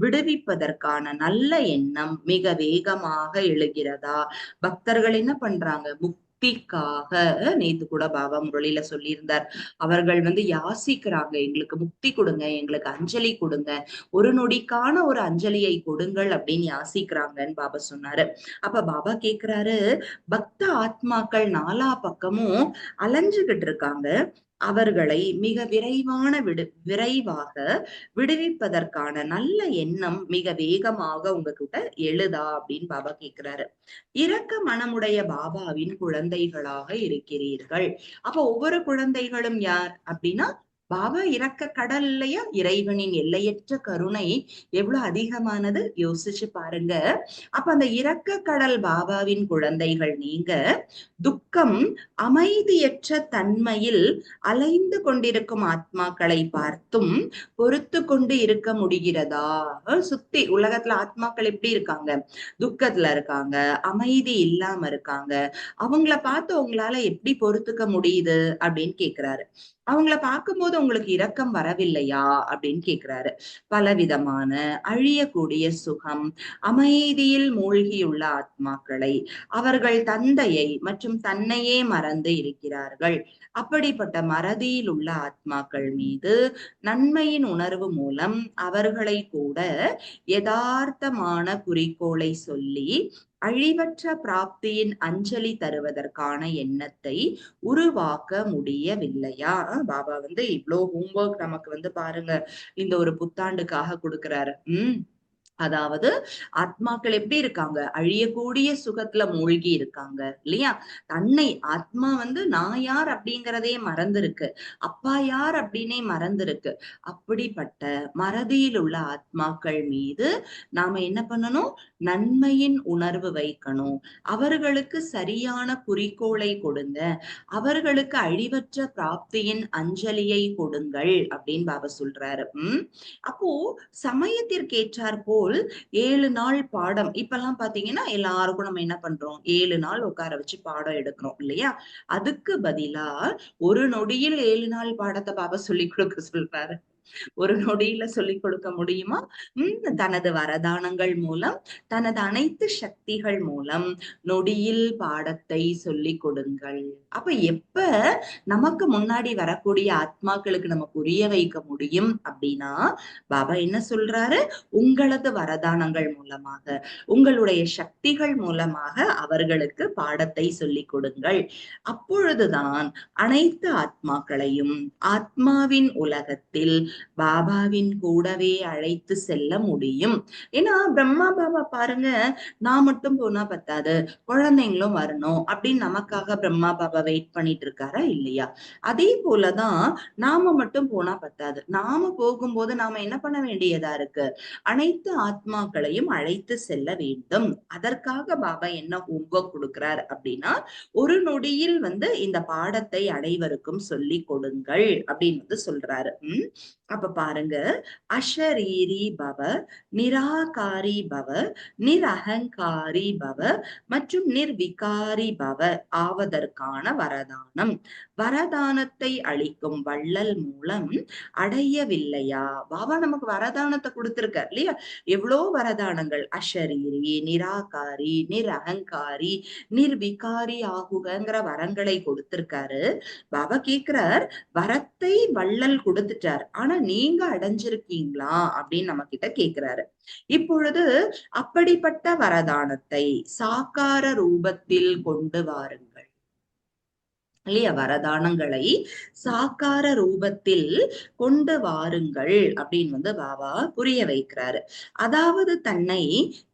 விடுவிப்பதற்கான நல்ல எண்ணம் மிக வேகமாக எழுகிறதா? பக்தர்கள் என்ன பண்றாங்க? முக்திக்காக, நேத்து கூட பாபா முரளியில சொல்லியிருந்தார், அவர்கள் யாசிக்கிறாங்க, எங்களுக்கு முக்தி கொடுங்க, எங்களுக்கு அஞ்சலி கொடுங்க, ஒரு நொடிக்கான ஒரு அஞ்சலியை கொடுங்கள் அப்படின்னு யாசிக்கிறாங்கன்னு பாபா சொன்னாரு. அப்ப பாபா கேக்குறாரு, பக்த ஆத்மாக்கள் நாலா பக்கமும் அலைஞ்சுகிட்டு இருக்காங்க, அவர்களை மிக விரைவாக விடுவிப்பதற்கான நல்ல எண்ணம் மிக வேகமாக உங்ககிட்ட எழுதா அப்படின்னு பாபா கேக்குறாரு. இரக்க மனமுடைய பாபாவின் குழந்தைகளாக இருக்கிறீர்கள். அப்ப ஒவ்வொரு குழந்தைகளும் யார் அப்படின்னா, பாபா இரக்க கடல் இல்லையா? இறைவனின் எல்லையற்ற கருணை எவ்வளவு அதிகமானது யோசிச்சு பாருங்க. அப்ப அந்த இரக்க கடல் பாபாவின் குழந்தைகள் நீங்க துக்கம் அமைதியற்ற தன்மையில் அலைந்து கொண்டிருக்கும் ஆத்மாக்களை பார்த்தும் பொறுத்து கொண்டு இருக்க முடிகிறதா? சுத்தி உலகத்துல ஆத்மாக்கள் எப்படி இருக்காங்க? துக்கத்துல இருக்காங்க, அமைதி இல்லாம இருக்காங்க. அவங்கள பார்த்து உங்களால எப்படி பொறுத்துக்க முடியுது அப்படின்னு கேக்குறாரு. அவங்கள பார்க்கும்போது உங்களுக்கு இரக்கம் வரவில்லையா அப்படின்னு கேக்குறாரு. பலவிதமான அழியக்கூடிய சுகம், அமைதியில் மூழ்கியுள்ள ஆத்மாக்களை அவர்கள் தந்தையை மற்றும் தன்னையே மறந்து இருக்கிறார்கள். அப்படிப்பட்ட மறதியில் உள்ள ஆத்மாக்கள் மீது நன்மையின் உணர்வு மூலம் அவர்களை கூட யதார்த்தமான குறிக்கோளை சொல்லி அழிவற்ற பிராப்தியின் அஞ்சலி தருவதற்கான எண்ணத்தை உருவாக்க முடியவில்லையா? பாபா இவ்ளோ ஹோம்வொர்க் நமக்கு பாருங்க இந்த ஒரு புத்தாண்டுக்காக கொடுக்கிறாரு. அதாவது ஆத்மாக்கள் எப்படி இருக்காங்க? அழியக்கூடிய சுகத்துல மூழ்கி இருக்காங்க இல்லையா? தன்னை ஆத்மா நான் யார் அப்படிங்கிறதே மறந்திருக்கு, அப்பா யார் அப்படின்னே மறந்திருக்கு. அப்படிப்பட்ட மறதியில் உள்ள ஆத்மாக்கள் மீது நாம என்ன பண்ணணும்? நன்மையின் உணர்வு வைக்கணும். அவர்களுக்கு சரியான குறிக்கோளை கொடுங்க. அவர்களுக்கு அழிவற்ற பிராப்தியின் அஞ்சலியை கொடுங்கள் அப்படின்னு பாபா சொல்றாரு. அப்போ சமயத்திற்கேற்றாற் போல் 7 நாள் பாடம் இப்பெல்லாம் பாத்தீங்கன்னா எல்லாருக்கும் நம்ம என்ன பண்றோம்? 7 நாள் உட்கார வச்சு பாடம் எடுக்கிறோம் இல்லையா? அதுக்கு பதிலா ஒரு நொடியில் 7 நாள் பாடத்தை பாபா சொல்லிக் கொடுக்க சொல்றாரு. ஒரு நொடியில சொல்லிக் கொடுக்க முடியுமா? தனது வரதானங்கள் மூலம், தனது அனைத்து சக்திகள் மூலம் நொடியில் பாடத்தை சொல்லிக் கொடுங்கள். அப்ப எப்ப நமக்கு முன்னாடி வரக்கூடிய ஆத்மாக்களுக்கு நம்ம புரிய வைக்க முடியும் அப்படின்னா, பாபா என்ன சொல்றாரு? உங்களது வரதானங்கள் மூலமாக, உங்களுடைய சக்திகள் மூலமாக அவர்களுக்கு பாடத்தை சொல்லிக் கொடுங்கள். அப்பொழுதுதான் அனைத்து ஆத்மாக்களையும் ஆத்மாவின் உலகத்தில் பாபாவின் கூடவே அழைத்து செல்ல முடியும். ஏன்னா பிரம்மா பாபா பாருங்க, நான் மட்டும் போனா பத்தாது, குழந்தைங்களும் வரணும் அப்படின்னு நமக்காக பிரம்மா பாபா வெயிட் பண்ணிட்டு இருக்காரா இல்லையா? அதே போலதான் நாம மட்டும் போனா பத்தாது, நாம போகும்போது நாம என்ன பண்ண வேண்டியதா இருக்கு? அனைத்து ஆத்மாக்களையும் அழைத்து செல்ல வேண்டும். அதற்காக பாபா என்ன ஹோம்வொர்க் கொடுக்கிறார் அப்படின்னா, ஒரு நொடியில் இந்த பாடத்தை அனைவருக்கும் சொல்லி கொடுங்கள் அப்படின்னு சொல்றாரு. அப்ப பாருங்க, அஷரீரி பவ, நிராகாரி பவ, நிரகங்காரி பவ மற்றும் நிர்விகாரி பவ ஆவதற்கான வரதானம். வரதானத்தை அளிக்கும் வள்ளல் மூலம் அடையவில்லையா? பாபா நமக்கு வரதானத்தை கொடுத்திருக்கார் இல்லையா? எவ்வளோ வரதானங்கள்! அஷரீரி, நிராகாரி, நிரகங்காரி, நிர்விகாரி ஆகுகங்கிற வரங்களை கொடுத்திருக்காரு. பாபா கேக்குறார், வரத்தை வள்ளல் கொடுத்துட்டார், ஆனா நீங்க அடைஞ்சிருக்கீங்களா அப்படின்னு நம்ம கிட்ட கேக்குறாரு. இப்பொழுது அப்படிப்பட்ட வரதானத்தை சாக்கார ரூபத்தில் கொண்டு வாருங்கள் இல்லையா? வரதானங்களை சாக்கார ரூபத்தில் கொண்டு வாருங்கள் அப்படின்னு பாபா புரிய வைக்கிறாரு. அதாவது தன்னை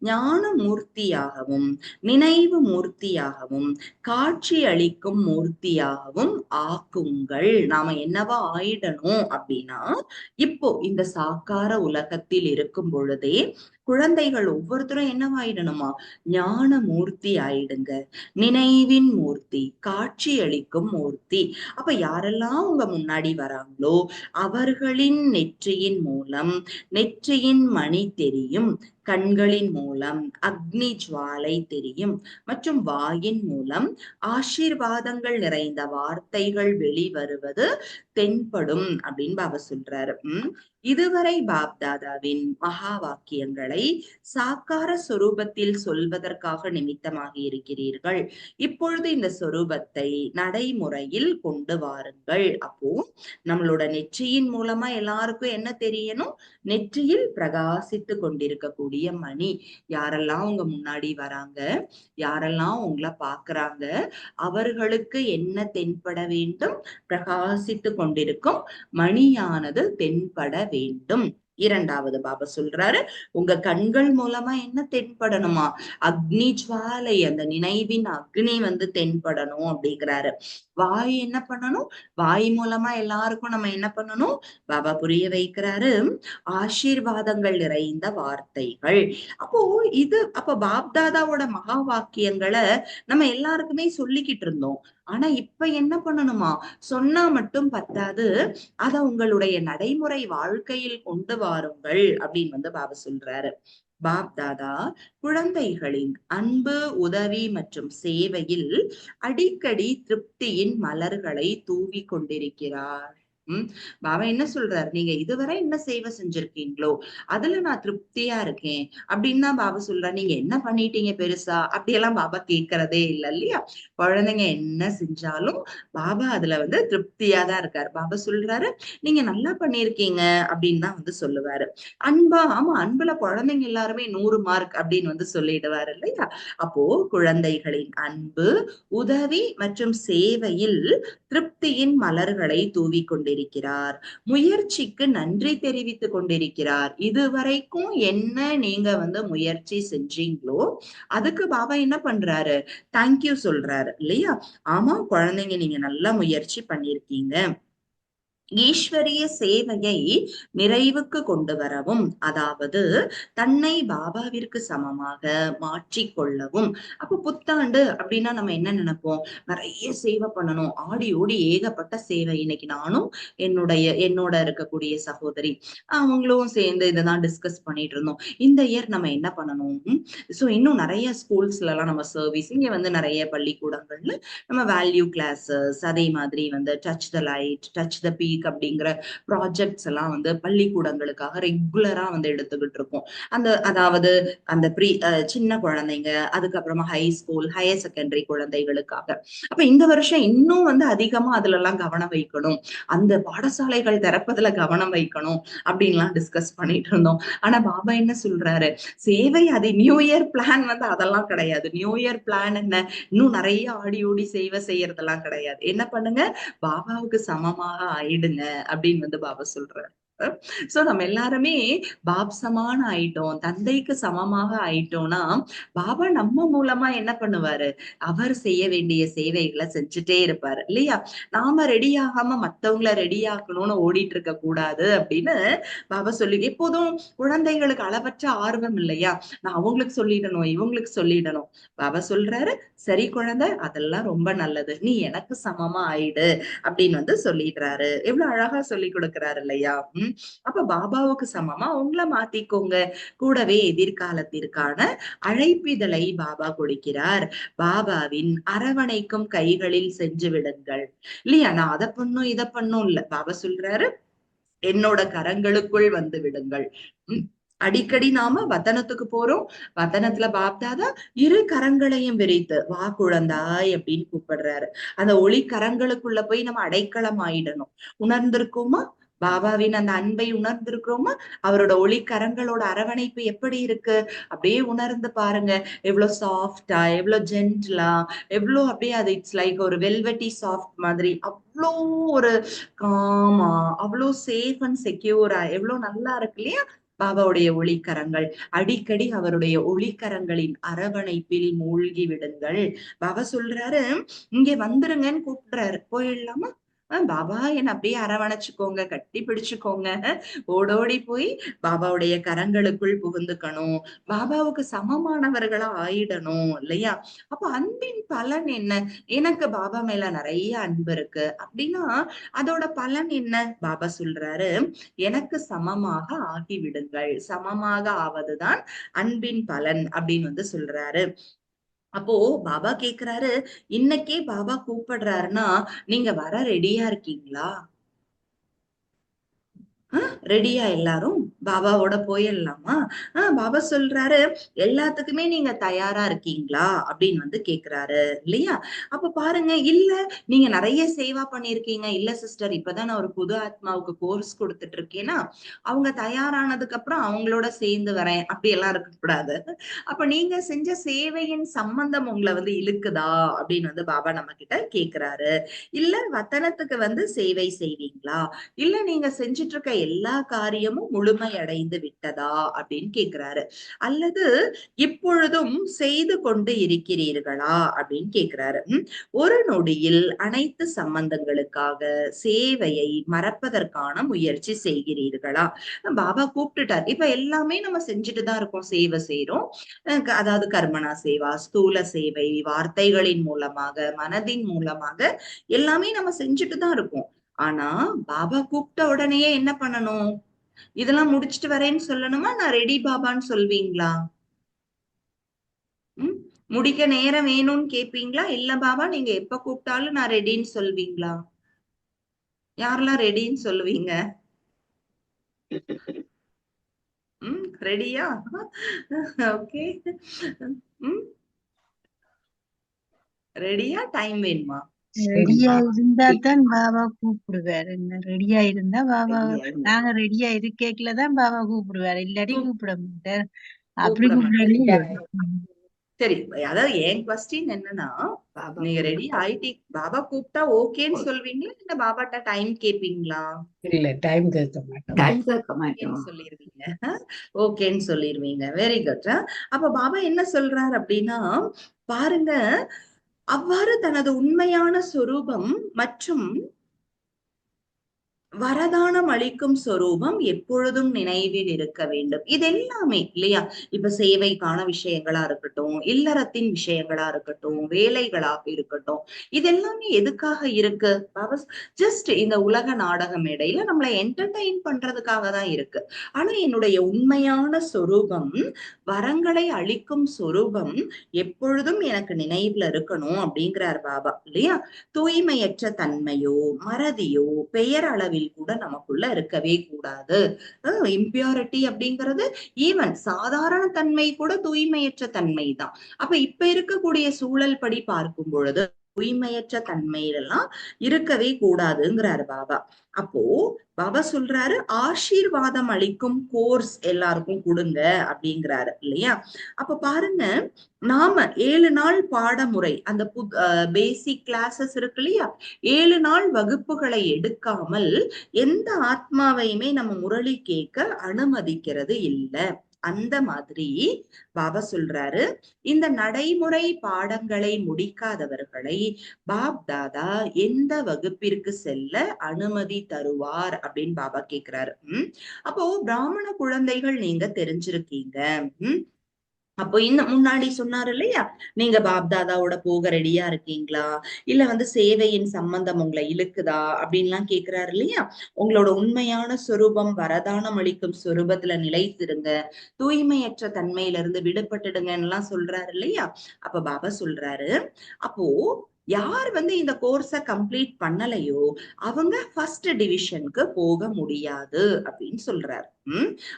ஞான மூர்த்தியாகவும், நினைவு மூர்த்தியாகவும், காட்சி அளிக்கும் மூர்த்தியாகவும் ஆக்குங்கள். நாம என்னவா ஆயிடணும் அப்படின்னா, இப்போ இந்த சாக்கார உலகத்தில் இருக்கும் பொழுதே குழந்தைகள் ஒவ்வொருத்தரும் என்னவாயிடணுமா? ஞான மூர்த்தி ஆயிடுங்க, நினைவின் மூர்த்தி, காட்சி அளிக்கும் மூர்த்தி. அப்ப யாரெல்லாம் உங்க முன்னாடி வராங்களோ அவர்களின் நெற்றியின் மூலம் நெற்றியின் மணி தெரியும், கண்களின் மூலம் அக்னி ஜுவாலை தெரியும், மற்றும் வாயின் மூலம் ஆசீர்வாதங்கள் நிறைந்த வார்த்தைகள் வெளிவருவது தென்படும் அப்படின்னு பாபா சொல்றாரு. இதுவரை பாப்தாதாவின் மகா வாக்கியங்களை சாக்கார சொரூபத்தில் சொல்வதற்காக நிமித்தமாகி இருக்கிறீர்கள். இப்பொழுது இந்த சொரூபத்தை நடைமுறையில் கொண்டு வாருங்கள். அப்போ நம்மளோட நெற்றியின் மூலமா எல்லாருக்கும் என்ன தெரியணும்? நெற்றியில் பிரகாசித்து கொண்டிருக்கக்கூடிய மணி. யாரெல்லாம் உங்க முன்னாடி வராங்க, யாரெல்லாம் உங்களை பாக்குறாங்க, அவர்களுக்கு என்ன தென்பட வேண்டும்? பிரகாசித்து கொண்டிருக்கும் மணியானது தென்பட வேண்டும். இரண்டாவது பாபா சொல்றாரு, உங்க கண்கள் மூலமா என்ன தென்படணுமா? அக்னி ஜுவாலை, அந்த நினைவின் அக்னி வந்து தென்படணும் அப்படிங்கிறாரு. வாய் என்ன பண்ணணும்? வாய் மூலமா எல்லாருக்கும் நம்ம என்ன பண்ணணும்? பாபா புரிய வைக்கிறாரு, ஆசீர்வாதங்கள் நிறைந்த வார்த்தைகள். அப்போ அப்ப பாப்தாதாவோட மகா வாக்கியங்களை நம்ம எல்லாருக்குமே சொல்லிக்கிட்டு இருந்தோம். ஆனா இப்ப என்ன பண்ணணுமா? சொன்னா மட்டும் பத்தாது, அத உங்களுடைய நடைமுறை வாழ்க்கையில் கொண்டு வாருங்கள் அப்படின்னு வந்து பாபா சொல்றாரு. பாப் தாதா குழந்தைகளின் அன்பு, உதவி மற்றும் சேவையில் அடிக்கடி திருப்தியின் மலர்களை தூவி கொண்டிருக்கிறார். உம் பாபா என்ன சொல்றாரு, நீங்க இதுவரை என்ன சேவை செஞ்சிருக்கீங்களோ அதுல நான் திருப்தியா இருக்கேன் அப்படின்னு தான் பாபா சொல்றாரு. நீங்க என்ன பண்ணிட்டீங்க பெருசா அப்படியெல்லாம் பாபா கேட்கறதே இல்லை இல்லையா? குழந்தைங்க என்ன செஞ்சாலும் பாபா அதுல வந்து திருப்தியா தான் இருக்காரு. பாபா சொல்றாரு, நீங்க நல்லா பண்ணிருக்கீங்க அப்படின்னு தான் வந்து சொல்லுவாரு. அன்பா, ஆமா, அன்புல குழந்தைங்க எல்லாருமே 100 மார்க் அப்படின்னு வந்து சொல்லிடுவாரு இல்லையா? அப்போ குழந்தைகளின் அன்பு, உதவி மற்றும் சேவையில் திருப்தியின் மலர்களை தூவி கொண்டிருக்கிறார். முயற்சிக்கு நன்றி தெரிவித்துக் கொண்டிருக்கிறார். இதுவரைக்கும் என்ன நீங்க வந்து முயற்சி செஞ்சீங்களோ அதுக்கு பாபா என்ன பண்றாரு? தேங்க்யூ சொல்றாரு இல்லையா? ஆமா குழந்தைங்க, நீங்க நல்லா முயற்சி பண்ணிருக்கீங்க. ஈஸ்வரிய சேவையை நிறைவுக்கு கொண்டு வரவும், அதாவது தன்னை பாபாவிற்கு சமமாக மாற்றிக்கொள்ளவும். அப்ப புத்தாண்டு அப்படின்னா நம்ம என்ன நினைப்போம்? நிறைய சேவை பண்ணணும், ஆடி ஓடி ஏகப்பட்ட சேவை. இன்னைக்கு நானும் என்னோட இருக்கக்கூடிய சகோதரி அவங்களும் சேர்ந்து இதைதான் டிஸ்கஸ் பண்ணிட்டு இருந்தோம். இந்த இயர் நம்ம என்ன பண்ணணும்? சோ இன்னும் நிறைய ஸ்கூல்ஸ்ல எல்லாம் நம்ம சர்வீஸ், இங்க வந்து நிறைய பள்ளிக்கூடங்கள்ல நம்ம வேல்யூ கிளாஸஸ், அதே மாதிரி வந்து touch the light, touch the peak அப்படிங்கிற ப்ராஜெக்ட்ஸ் எல்லாம் வந்து பள்ளிக்கூடங்களுக்காக ரெகுலரா வந்து எடுத்துக்கிட்டு இருக்கோம். அதாவது அந்த சின்ன குழந்தைங்க, அதுக்கப்புறமா ஹை ஸ்கூல், ஹையர் செகண்டரி குழந்தைகளுக்காக. அப்ப இந்த வருஷம் இன்னும் வந்து அதிகமா அதுல எல்லாம் கவனம் வைக்கணும், அந்த பாடசாலைகள் திறப்பதுல கவனம் வைக்கணும் அப்படின்லாம் டிஸ்கஸ் பண்ணிட்டு இருந்தோம். ஆனா பாபா என்ன சொல்றாரு? சேவை, அது நியூ இயர் பிளான் வந்து அதெல்லாம் கிடையாது. நியூ இயர் பிளான் என்ன? இன்னும் நிறைய ஆடி ஓடி சேவை செய்யறதெல்லாம் கிடையாது. என்ன பண்ணுங்க? பாபாவுக்கு சமமாக ஆயிடுங்க அப்படின்னு வந்து பாபா சொல்றாரு. சோ நம்ம எல்லாருமே பாப் சமான ஆயிட்டோம், தந்தைக்கு சமமாக ஆயிட்டோம்னா பாபா நம்ம மூலமா என்ன பண்ணுவாரு? அவர் செய்ய வேண்டிய சேவைகளை செஞ்சுட்டே இருப்பாரு இல்லையா? நாம ரெடி ஆகாம மத்தவங்கள ரெடி ஆக்கணும்னு ஓடிட்டு இருக்க கூடாது அப்படின்னு பாபா சொல்லி, எப்போதும் குழந்தைகளுக்கு அளவற்ற ஆர்வம் இல்லையா? நான் அவங்களுக்கு சொல்லிடணும், இவங்களுக்கு சொல்லிடணும். பாபா சொல்றாரு, சரி குழந்தை, அதெல்லாம் ரொம்ப நல்லது, நீ எனக்கு சமமா ஆயிடு அப்படின்னு வந்து சொல்லிடுறாரு. எவ்வளவு அழகா சொல்லி கொடுக்கிறாரு இல்லையா? அப்ப பாபாவுக்கு சமமா உங்களை மாத்திக்கோங்க. கூடவே எதிர்காலத்திற்கான அழைப்பிதழை பாபா கொடுக்கிறார். பாபாவின் அரவணைக்கும் கைகளில் சென்று விடுங்கள் இல்லையா? நான் அதை பண்ணும் இதை பண்ணும் இல்ல. பாபா சொல்றாரு, என்னோட கரங்களுக்குள் வந்து விடுங்கள். அடிக்கடி நாம வதனத்துக்கு போறோம். வதனத்துல பாப்தாதா இரு கரங்களையும் விரித்து வா குழந்தாய் அப்படின்னு கூப்பிடுறாரு. அந்த ஒளி கரங்களுக்குள்ள போய் நம்ம அடைக்கலம் ஆயிடணும். உணர்ந்திருக்கோமா? பாபாவின் அந்த அன்பை உணர்ந்திருக்கிறோமா? அவரோட ஒளி கரங்களோட அரவணைப்பு எப்படி இருக்கு? அப்படியே உணர்ந்து பாருங்க. எவ்வளவு சாஃப்டா, எவ்வளவு ஜென்டிலா, எவ்வளவு அப்படியே அது இட்ஸ் லைக் ஒரு வெல்வெட்டி சாஃப்ட் மாதிரி, அவ்வளோ ஒரு காமா, அவ்வளோ சேஃப் அண்ட் செக்யூரா, எவ்வளவு நல்லா இருக்கு இல்லையா? பாபாவுடைய ஒளிக்கரங்கள். அடிக்கடி அவருடைய ஒளிக்கரங்களின் அரவணைப்பில் மூழ்கி விடுங்கள். பாபா சொல்றாரு, இங்க வந்துருங்கன்னு கூப்பிடுறாரு. போயிடலாமா? பாபா என்ன அப்படியே அரவணைச்சுக்கோங்க, கட்டி பிடிச்சுக்கோங்க. ஓடோடி போய் பாபாவுடைய கரங்களுக்குள் புகுந்துக்கணும். பாபாவுக்கு சமமானவர்களா ஆயிடணும் இல்லையா? அப்ப அன்பின் பலன் என்ன? எனக்கு பாபா மேல நிறைய அன்பு இருக்கு அப்படின்னா அதோட பலன் என்ன? பாபா சொல்றாரு, எனக்கு சமமாக ஆகிவிடுங்கள். சமமாக ஆவதுதான் அன்பின் பலன் அப்படின்னு வந்து சொல்றாரு. அப்போ பாபா கேக்குறாரு, இன்னைக்கே பாபா கூப்பிடுறாருன்னா நீங்க வர ரெடியா இருக்கீங்களா? ரெடியா எல்லாரும்? பாபாவோட போயிடலாமா? பாபா சொல்றாரு, எல்லாத்துக்குமே நீங்க தயாரா இருக்கீங்களா அப்படின்னு வந்து கேக்குறாரு இல்லையா? அப்ப பாருங்க, இல்ல நீங்க நிறைய சேவா பண்ணிருக்கீங்க, இல்ல சிஸ்டர் இப்பதான் நான் ஒரு புது ஆத்மாவுக்கு கோர்ஸ் கொடுத்துட்டு இருக்கேன்னா அவங்க தயாரானதுக்கு அப்புறம் அவங்களோட சேர்ந்து வரேன் அப்படி எல்லாம் இருக்கக்கூடாது. அப்ப நீங்க செஞ்ச சேவையின் சம்பந்தம் உங்களை வந்து இழுக்குதா அப்படின்னு வந்து பாபா நம்ம கிட்ட கேக்குறாரு. இல்ல வத்தனத்துக்கு வந்து சேவை செய்வீங்களா? இல்ல நீங்க செஞ்சிட்டு இருக்க எல்லா காரியமும் முழுமையாக அடைந்து விட்டதா அப்படின்னு கேக்குறாரு. அல்லது இப்பொழுதும் செய்து கொண்டு இருக்கிறீர்களா அப்படின்னு கேக்குறாரு. ஒரு நொடியில் அனைத்து சம்பந்தங்களுக்காக சேவையை மறப்பதற்கான முயற்சி செய்கிறீர்களா? பாபா கூப்பிட்டுட்டார். இப்ப எல்லாமே நம்ம செஞ்சுட்டுதான் இருக்கோம், சேவை செய்யறோம். அதாவது கர்மனா சேவா, ஸ்தூல சேவை, வார்த்தைகளின் மூலமாக, மனதின் மூலமாக எல்லாமே நம்ம செஞ்சுட்டுதான் இருக்கோம். ஆனா பாபா கூப்பிட்ட உடனேயே என்ன பண்ணணும்? இதெல்லாம் முடிச்சிட்டு வரேன்னு சொல்லணுமா? நான் ரெடி பாபான்னு சொல்வீங்களா? உம் முடிக்க நேரம் வேணும்னு கேப்பீங்களா? இல்ல பாபா நீங்க எப்ப கூப்பிட்டாலும் நான் ரெடின்னு சொல்வீங்களா? யாரெல்லாம் ரெடின்னு சொல்லுவீங்க? ரெடியா? ஓகே. ரெடியா? டைம் வேணுமா? ரெடியா இருந்தா தான் பாபா கூப்பிடுவாரு. என்ன ரெடியா இருந்தா பாபா, நாங்க ரெடியா இருக்கேக்கலதான் பாபா கூப்பிடுவாரு, இல்லாட்டி கூப்பிட மாட்டார். அப்படி கூப்பிடுறது. சரி, அதாவது என் கொஸ்டின் என்னன்னா, நீங்க ரெடி ஆயிட்டீ, பாபா கூப்பிட்டா ஓகேன்னு சொல்வீங்களா இல்ல பாபாட்ட டைம் கேப்பீங்களா? இல்ல, டைம் கேட்க மாட்டோம். டைம் கேட்க மாட்டோம். சொல்லிருவீங்க. ஓகேன்னு சொல்லிருவீங்க. Very good. அப்ப பாபா என்ன சொல்றாரு அப்படின்னா, பாருங்க, அவ்வாறு தனது உண்மையான சொரூபம் மற்றும் வரதானம் அளிக்கும் சொரூபம் எப்பொழுதும் நினைவில் இருக்க வேண்டும். இது எல்லாமே இல்லையா? இப்ப சேவைக்கான விஷயங்களா இருக்கட்டும், இல்லறத்தின் விஷயங்களா இருக்கட்டும், வேலைகளாக இருக்கட்டும், இது எல்லாமே எதுக்காக இருக்கு? ஜஸ்ட் இந்த உலக நாடக மேடையில நம்மளை என்டர்டெயின் பண்றதுக்காக தான் இருக்கு. ஆனா என்னுடைய உண்மையான சொரூபம், வரங்களை அளிக்கும் சொரூபம் எப்பொழுதும் எனக்கு நினைவுல இருக்கணும் அப்படிங்கிறார் பாபா இல்லையா? தூய்மையற்ற தன்மையோ, மறதியோ, பெயர் அளவில் கூட நமக்குள்ள இருக்கவே கூடாது. இம்பியூரிட்டி அப்படிங்கிறது ஈவன் சாதாரண தன்மை கூட தூய்மையற்ற தன்மை தான். அப்ப இப்ப இருக்கக்கூடிய சூழல் படி பார்க்கும் பொழுது தூய்மையற்ற தன்மையிலெல்லாம் இருக்கவே கூடாதுங்கிறாரு பாபா. அப்போ பாபா சொல்றாரு, ஆசீர்வாதம் அளிக்கும் கோர்ஸ் எல்லாருக்கும் கொடுங்க அப்படிங்கிறாரு இல்லையா? அப்ப பாருங்க, நாம 7 நாள் பாடமுறை, அந்த பேசிக் கிளாஸஸ் இருக்கு இல்லையா, 7 நாள் வகுப்புகளை எடுக்காமல் எந்த ஆத்மாவையுமே நம்ம முரளி கேட்க அனுமதிக்கிறது இல்லை. அந்த மாதிரி பாபா சொல்றாரு, இந்த நடைமுறை பாடங்களை முடிக்காதவர்களை பாப் தாதா எந்த வகுப்பிற்கு செல்ல அனுமதி தருவார் அப்படின்னு பாபா கேக்குறாரு. அப்போ பிராமண குழந்தைகள் நீங்க தெரிஞ்சிருக்கீங்க. அப்போ இன்னும் முன்னாடி சொன்னாரு இல்லையா, நீங்க பாப்தாதாவோட போக ரெடியா இருக்கீங்களா, இல்ல சேவையின் சம்பந்தம் உங்களை இழுக்குதா அப்படின்லாம் கேக்குறாரு இல்லையா? உங்களோட உண்மையான சொரூபம் வரதானம் அளிக்கும் சொரூபத்துல நிலைத்திருங்க, தூய்மையற்ற தன்மையில இருந்து விடுபட்டுடுங்கன்னு எல்லாம் சொல்றாரு இல்லையா? அப்ப பாபா சொல்றாரு, அப்போ யார் இந்த கோர்ஸ கம்ப்ளீட் பண்ணலையோ அவங்க ஃபர்ஸ்ட் டிவிஷனுக்கு போக முடியாது அப்படின்னு சொல்றாரு.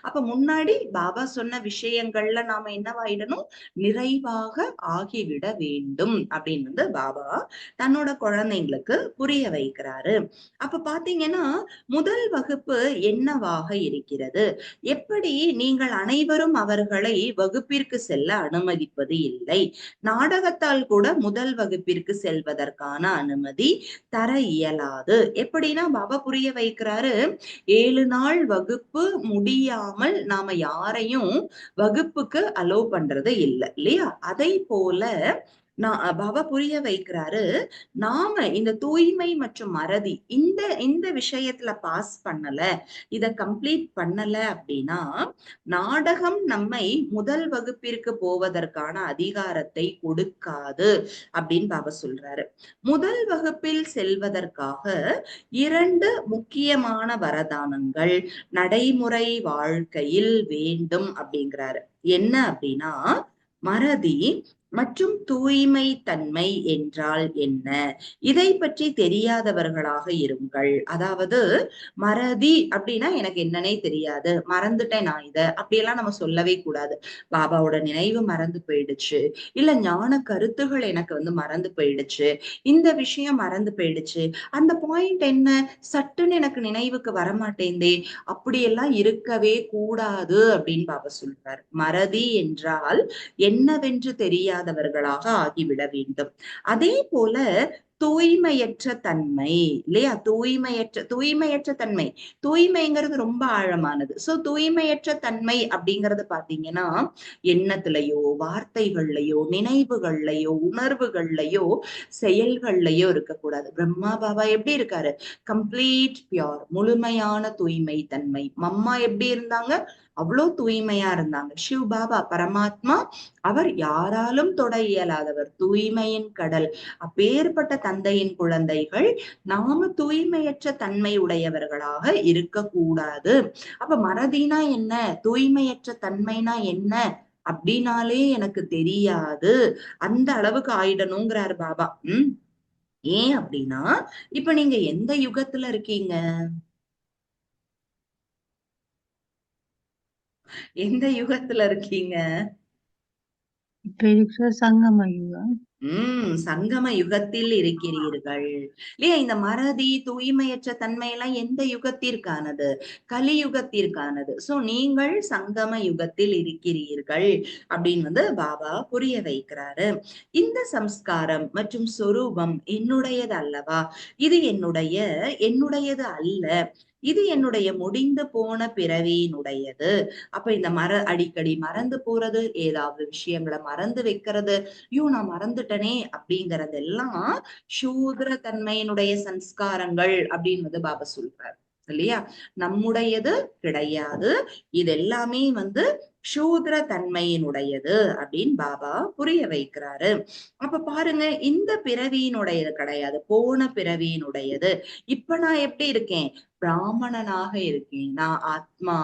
அப்ப முன்னாடி பாபா சொன்ன விஷயங்கள்ல நாம என்னவாயிடணும்? நிறைவாக ஆகிவிட வேண்டும் அப்படின்னு பாபா தன்னோட குழந்தைங்களுக்கு புரிய வைக்கிறாரு. அப்ப பாத்தீங்கன்னா, முதல் வகுப்பு என்னவாக இருக்கிறது? எப்படி நீங்கள் அனைவரும் அவர்களை வகுப்பிற்கு செல்ல அனுமதிப்பது இல்லை. நாடகத்தால் கூட முதல் வகுப்பிற்கு செல்வதற்கான அனுமதி தர இயலாது. எப்படின்னா பாபா புரிய வைக்கிறாரு, 7 நாள் வகுப்பு முடியாமல் நாம யாரையும் வகுப்புக்கு அலோ பண்றது இல்லை இல்லையா? அதை போல பாபா புரிய வைக்கிறாரு, நாம இந்த தூய்மை மற்றும் மறதி இந்த விஷயத்துல பாஸ் பண்ணல, இத கம்ப்ளீட் பண்ணல அப்படின்னா நாடகம் நம்மை முதல் வகுப்பிற்கு போவதற்கான அதிகாரத்தை கொடுக்காது அப்படின்னு பாபா சொல்றாரு. முதல் வகுப்பில் செல்வதற்காக 2 முக்கியமான வரதானங்கள் நடைமுறை வாழ்க்கையில் வேண்டும் அப்படிங்கிறாரு. என்ன அப்படின்னா, மறதி மற்றும் தூய்மை தன்மை என்றால் என்ன? இதை பற்றி தெரியாதவர்களாக இருங்கள். அதாவது மறதி அப்படின்னா எனக்கு என்னன்னே தெரியாது, மறந்துட்டேன் நான் இத அப்படியெல்லாம் நம்ம சொல்லவே கூடாது. பாபாவோட நினைவு மறந்து போயிடுச்சு, இல்ல ஞான கருத்துகள் எனக்கு மறந்து போயிடுச்சு, இந்த விஷயம் மறந்து போயிடுச்சு, அந்த பாயிண்ட் என்ன சட்டுன்னு எனக்கு நினைவுக்கு வரமாட்டேந்தே, அப்படியெல்லாம் இருக்கவே கூடாது அப்படின்னு பாபா சொல்றாரு. மறதி என்றால் என்னவென்று தெரியாதவர்களாக ஆகிவிட வேண்டும். அதே போல தூய்மையற்ற தன்மை இல்லையா? தூய்மையற்ற தன்மை. தூய்மைங்கிறது ரொம்ப ஆழமானது. சோ தூய்மையற்ற தன்மை அப்படிங்கறது பாத்தீங்கன்னா எண்ணத்திலேயோ, வார்த்தைகள்லயோ, நினைவுகள்லயோ, உணர்வுகள்லயோ, செயல்கள்லயோ இருக்கக்கூடாது. பிரம்மா பாபா எப்படி இருக்காரு? கம்ப்ளீட் பியோர், முழுமையான தூய்மை தன்மை. மம்மா எப்படி இருந்தாங்க? அவ்வளோ தூய்மையா இருந்தாங்க. சிவ் பாபா பரமாத்மா, அவர் யாராலும் தொட இயலாதவர், தூய்மையின் கடல். அப்பேற்பட்ட தந்தையின் குழந்தைகள் நாம தூய்மையற்ற தன்மை உடையவர்களாக இருக்கக்கூடாது. அப்ப மறதினா என்ன, தூய்மையற்ற தன்மைனா என்ன அப்படின்னாலே எனக்கு தெரியாது. அந்த அளவுக்கு ஆயிடணுங்கிறார் பாபா. ஏன் அப்படின்னா, இப்ப நீங்க எந்த யுகத்துல இருக்கீங்க? எந்த யுகத்துல இருக்கீங்க? இப்ப இருக்கிற சங்கம யுகம். சங்கம யுகத்தில் இருக்கிறீர்கள் இல்லையா? இந்த மறதி, தூய்மையற்ற தன்மை எல்லாம் எந்த யுகத்திற்கானது? கலியுகத்திற்கானது. சோ நீங்கள் சங்கம யுகத்தில் இருக்கிறீர்கள் அப்படின்னு பாபா புரிய வைக்கிறாரு. இந்த சம்ஸ்காரம் மற்றும் சொரூபம் என்னுடையது அல்லவா? இது என்னுடையது அல்ல. இது என்னுடைய முடிந்து போன பிறவியினுடையது. அப்ப இந்த அடிக்கடி மறந்து போறது, ஏதாவது விஷயங்களை மறந்து வைக்கிறது, ஐயோ நான் மறந்துட்டனே அப்படிங்கறதெல்லாம் சூத்ர தன்மையினுடைய சன்ஸ்காரங்கள் அப்படின்னு பாபா சொல்றாரு இல்லையா? நம்முடையது கிடையாது. இது எல்லாமே சூத்ர தன்மையினுடையது அப்படின்னு பாபா புரிய வைக்கிறாரு. அப்ப பாருங்க, இந்த பிறவியினுடையது கிடையாது, போன பிறவியினுடையது. இப்ப நான் எப்படி இருக்கேன்? பிராமணனாக இருக்கேன். நான் ஆத்மா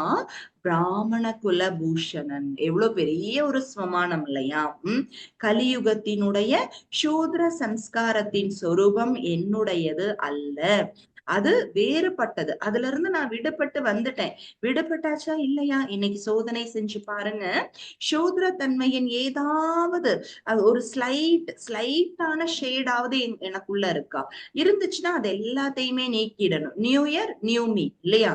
பிராமண குலபூஷணன். எவ்வளவு பெரிய ஒரு ஸ்வமானம் இல்லையா? கலியுகத்தினுடைய சூத்ர சன்ஸ்காரத்தின் சொரூபம் என்னுடையது அல்ல, அது வேறுபட்டது. அதுல இருந்து நான் விடுபட்டு வந்துட்டேன். விடுபட்டாச்சா இல்லையா? இன்னைக்கு சோதனை செஞ்சு பாருங்க. சூத்ர தன்மையின் ஏதாவது ஒரு ஸ்லைட்டான ஷேடாவது எனக்குள்ள இருக்கா? இருந்துச்சுன்னா அது எல்லாத்தையுமே நீக்கிடணும். நியூ இயர் நியூ மீ இல்லையா?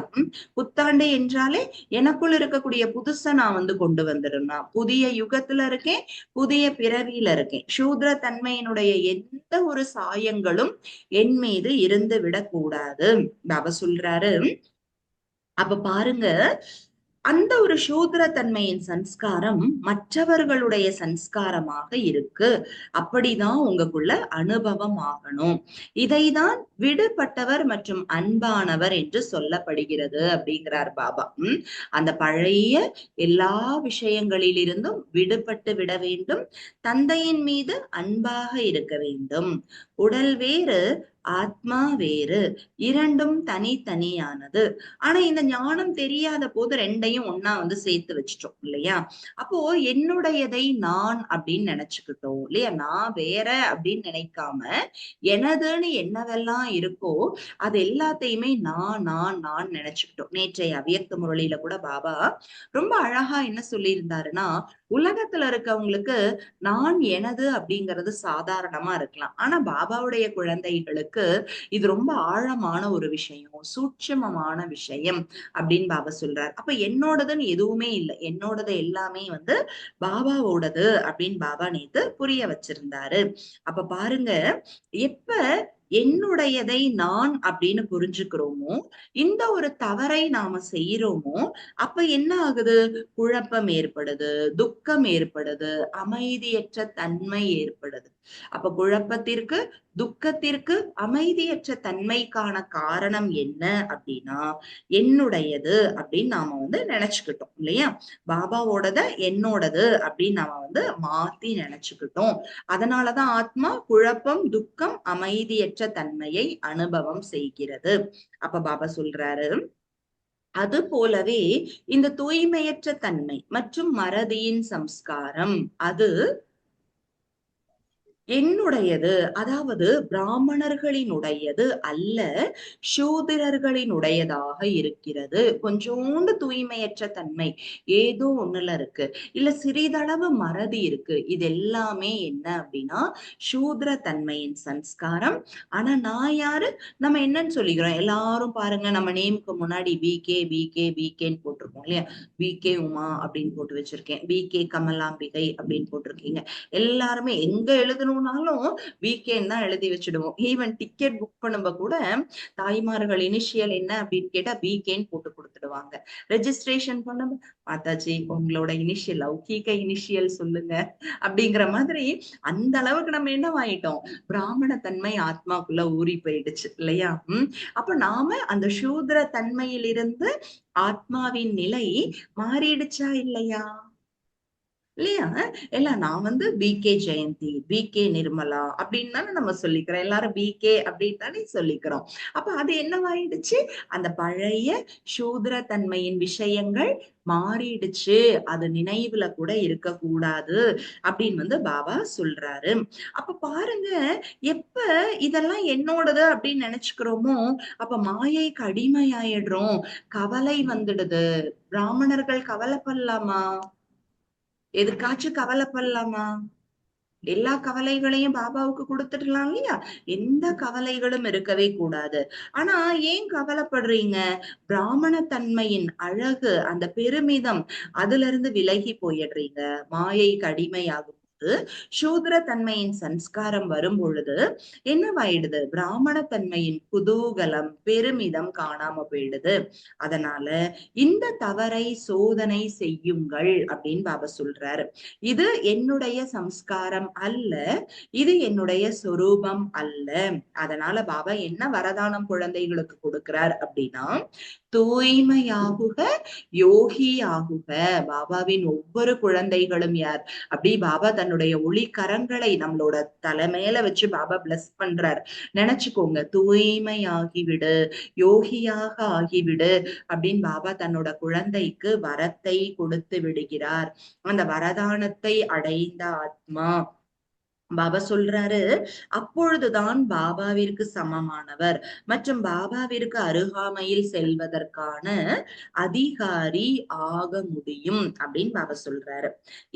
புத்தாண்டு என்றாலே எனக்குள்ள இருக்கக்கூடிய புதுசா நான் கொண்டு வந்துடணும். புதிய யுகத்துல இருக்கேன், புதிய பிறவியில இருக்கேன். சூத்ர தன்மையினுடைய எந்த ஒரு சாயங்களும் என் மீது இருந்து விடக்கூடாது பாபா சொல்றாரு. அப்ப பாருங்க, அந்த ஒரு சூத்ர தன்மையின் சன்ஸ்காரம் மற்றவர்களுடைய சன்ஸ்காரமாக இருக்கு. அப்படிதான் உங்களுக்குள்ள அனுபவம் ஆகணும். இதைதான் விடுபட்டவர் மற்றும் அன்பானவர் என்று சொல்லப்படுகிறது அப்படிங்கிறார் பாபா. அந்த பழைய எல்லா விஷயங்களிலிருந்தும் விடுபட்டு விட வேண்டும். தந்தையின் மீது அன்பாக இருக்க வேண்டும். உடல் வேறு, ஆத்மா வேறு, இரண்டும் தனித்தனியானது. ஆனா இந்த ஞானம் தெரியாத போது ரெண்டையும் ஒன்னா சேர்த்து வச்சுட்டோம் இல்லையா? அப்போ என்னுடையதை நான் அப்படின்னு நினைச்சுக்கிட்டோம் இல்லையா? நான் வேற அப்படின்னு நினைக்காம எனதுன்னு என்னவெல்லாம் இருக்கோ அது எல்லாத்தையுமே நான் நினைச்சுக்கிட்டோம். நேற்றைய அவ்யக்த முரளியில கூட பாபா ரொம்ப அழகா என்ன சொல்லியிருந்தாருன்னா, உலகத்துல இருக்கவங்களுக்கு நான் எனது அப்படிங்கிறது சாதாரணமா இருக்கலாம். ஆனா பாபாவுடைய குழந்தைகளுக்கு இது ரொம்ப ஆழமான ஒரு விஷயம், சூட்சமமான விஷயம் அப்படின்னு பாபா சொல்றாரு. அப்ப என்னோடதுன்னு எதுவுமே இல்லை, என்னோடது எல்லாமே பாபாவோடது அப்படின்னு பாபா நேத்து புரிய வச்சிருந்தாரு. அப்ப பாருங்க, எப்ப என்னுடையதை நான் அப்படின்னு புரிஞ்சுக்கிறோமோ, இந்த ஒரு தவறை நாம செய்யறோமோ, அப்ப என்ன ஆகுது? குழப்பம் ஏற்படுது, துக்கம் ஏற்படுது, அமைதியற்ற தன்மை ஏற்படுது. அப்ப குழப்பத்திற்கு, துக்கத்திற்கு, அமைதியற்ற தன்மைக்கான காரணம் என்ன அப்படின்னா என்னுடையது அப்படின்னு நாம நினைச்சுக்கிட்டோம் இல்லையா? பாபாவோடத என்னோடது அப்படின்னு நாம மாத்தி நினைச்சுக்கிட்டோம். அதனாலதான் ஆத்மா குழப்பம், துக்கம், அமைதியற்ற தன்மையை அனுபவம் செய்கிறது. அப்ப பாபா சொல்றாரு, அது போலவே இந்த தூய்மையற்ற தன்மை மற்றும் மறதியின் சம்ஸ்காரம் அது என்னுடையது, அதாவது பிராமணர்களினுடையது அல்ல, சூத்திரர்களினுடையதாக இருக்கிறது. கொஞ்சோண்டு தூய்மையற்ற தன்மை ஏதோ ஒண்ணுல இருக்கு, இல்ல சிறிதளவு மறதி இருக்கு. இது எல்லாமே என்ன அப்படின்னா சூத்ர தன்மையின் சன்ஸ்காரம். ஆனா நான் யாரு? நம்ம என்னன்னு சொல்லிக்கிறோம்? எல்லாரும் பாருங்க, நம்ம நேமுக்கு முன்னாடி விகேன்னு போட்டிருக்கோம் இல்லையா? விகே உமா அப்படின்னு போட்டு வச்சிருக்கேன், விகே கமலாம்பிகை அப்படின்னு போட்டிருக்கீங்க. எல்லாருமே எங்க எழுதணும் வேணும்னாலும் வீக்கெண்ட் தான் எழுதி வச்சிடுவோம். ஈவன் டிக்கெட் புக் பண்ணும்போது கூட தாய்மார்கள் இனிஷியல் என்ன அப்படின்னு கேட்டா வீக்கெண்ட் போட்டு கொடுத்துடுவாங்க. ரெஜிஸ்ட்ரேஷன் பண்ண மாதாஜி உங்களோட இனிஷியல் லௌகீக இனிஷியல் சொல்லுங்க அப்படிங்கிற மாதிரி அந்த அளவுக்கு நம்ம என்னவாயிட்டோம், பிராமண தன்மை ஆத்மாக்குள்ள ஊறி போயிடுச்சு இல்லையா? அப்ப நாம அந்த சூத்ர தன்மையிலிருந்து ஆத்மாவின் நிலை மாறிடுச்சா இல்லையா? இல்லையா? இல்ல நான் வந்து பிகே ஜெயந்தி, பிகே நிர்மலா அப்படின்னு தானே நம்ம சொல்லிக்கிறோம். எல்லாரும் பிகே அப்படின்னு தானே சொல்லிக்கிறோம். அப்ப அது என்னவாயிடுச்சு, அந்த பழைய சூத்ர தன்மையின் விஷயங்கள் மாறிடுச்சு. அது நினைவுல கூட இருக்கக்கூடாது அப்படின்னு வந்து பாபா சொல்றாரு. அப்ப பாருங்க, எப்ப இதெல்லாம் என்னோடது அப்படின்னு நினைச்சுக்கிறோமோ அப்ப மாயைக்கு அடிமையாயிடுறோம். கவலை வந்துடுது. பிராமணர்கள் கவலைப்படலாமா? எதுக்காச்சும் கவலைப்படலாமா? எல்லா கவலைகளையும் பாபாவுக்கு கொடுத்துடலாம் இல்லையா? எந்த கவலைகளும் இருக்கவே கூடாது. ஆனா ஏன் கவலைப்படுறீங்க? பிராமண தன்மையின் அழகு, அந்த பெருமிதம், அதுல இருந்து விலகி போயிடுறீங்க. மாயைக்கு அடிமையாகும் சூத்ர தன்மையின் சன்ஸ்காரம் வரும் பொழுது என்னவாயிடுது, பிராமண தன்மையின் குதூகலம், பெருமிதம் காணாம போயிடுது. அதனால இந்த தவறை சோதனை செய்யுங்கள் அப்படின்னு பாபா சொல்றாரு. இது என்னுடைய சம்ஸ்காரம் அல்ல, இது என்னுடைய சொரூபம் அல்ல. அதனால பாபா என்ன வரதானம் குழந்தைகளுக்கு கொடுக்கிறார் அப்படின்னா, தூய்மையாகுக, யோகி ஆகுக. பாபாவின் ஒவ்வொரு குழந்தைகளும் யார் அப்படி பாபா தன்னுடைய ஒளி கரங்களை நம்மளோட தலைமையில வச்சு பாபா பிளஸ் பண்றார். நினைச்சுக்கோங்க, தூய்மையாகிவிடு, யோகியாக ஆகிவிடு அப்படின்னு பாபா தன்னோட குழந்தைக்கு வரத்தை கொடுத்து விடுகிறார். அந்த வரதானத்தை அடைந்த ஆத்மா பாபா சொல்றாரு, அப்பொழுதுதான் பாபாவிற்கு சமமானவர் மற்றும் பாபாவிற்கு அருகாமையில் செல்வதற்கான அதிகாரி ஆக முடியும் அப்படின்னு பாபா சொல்றாரு.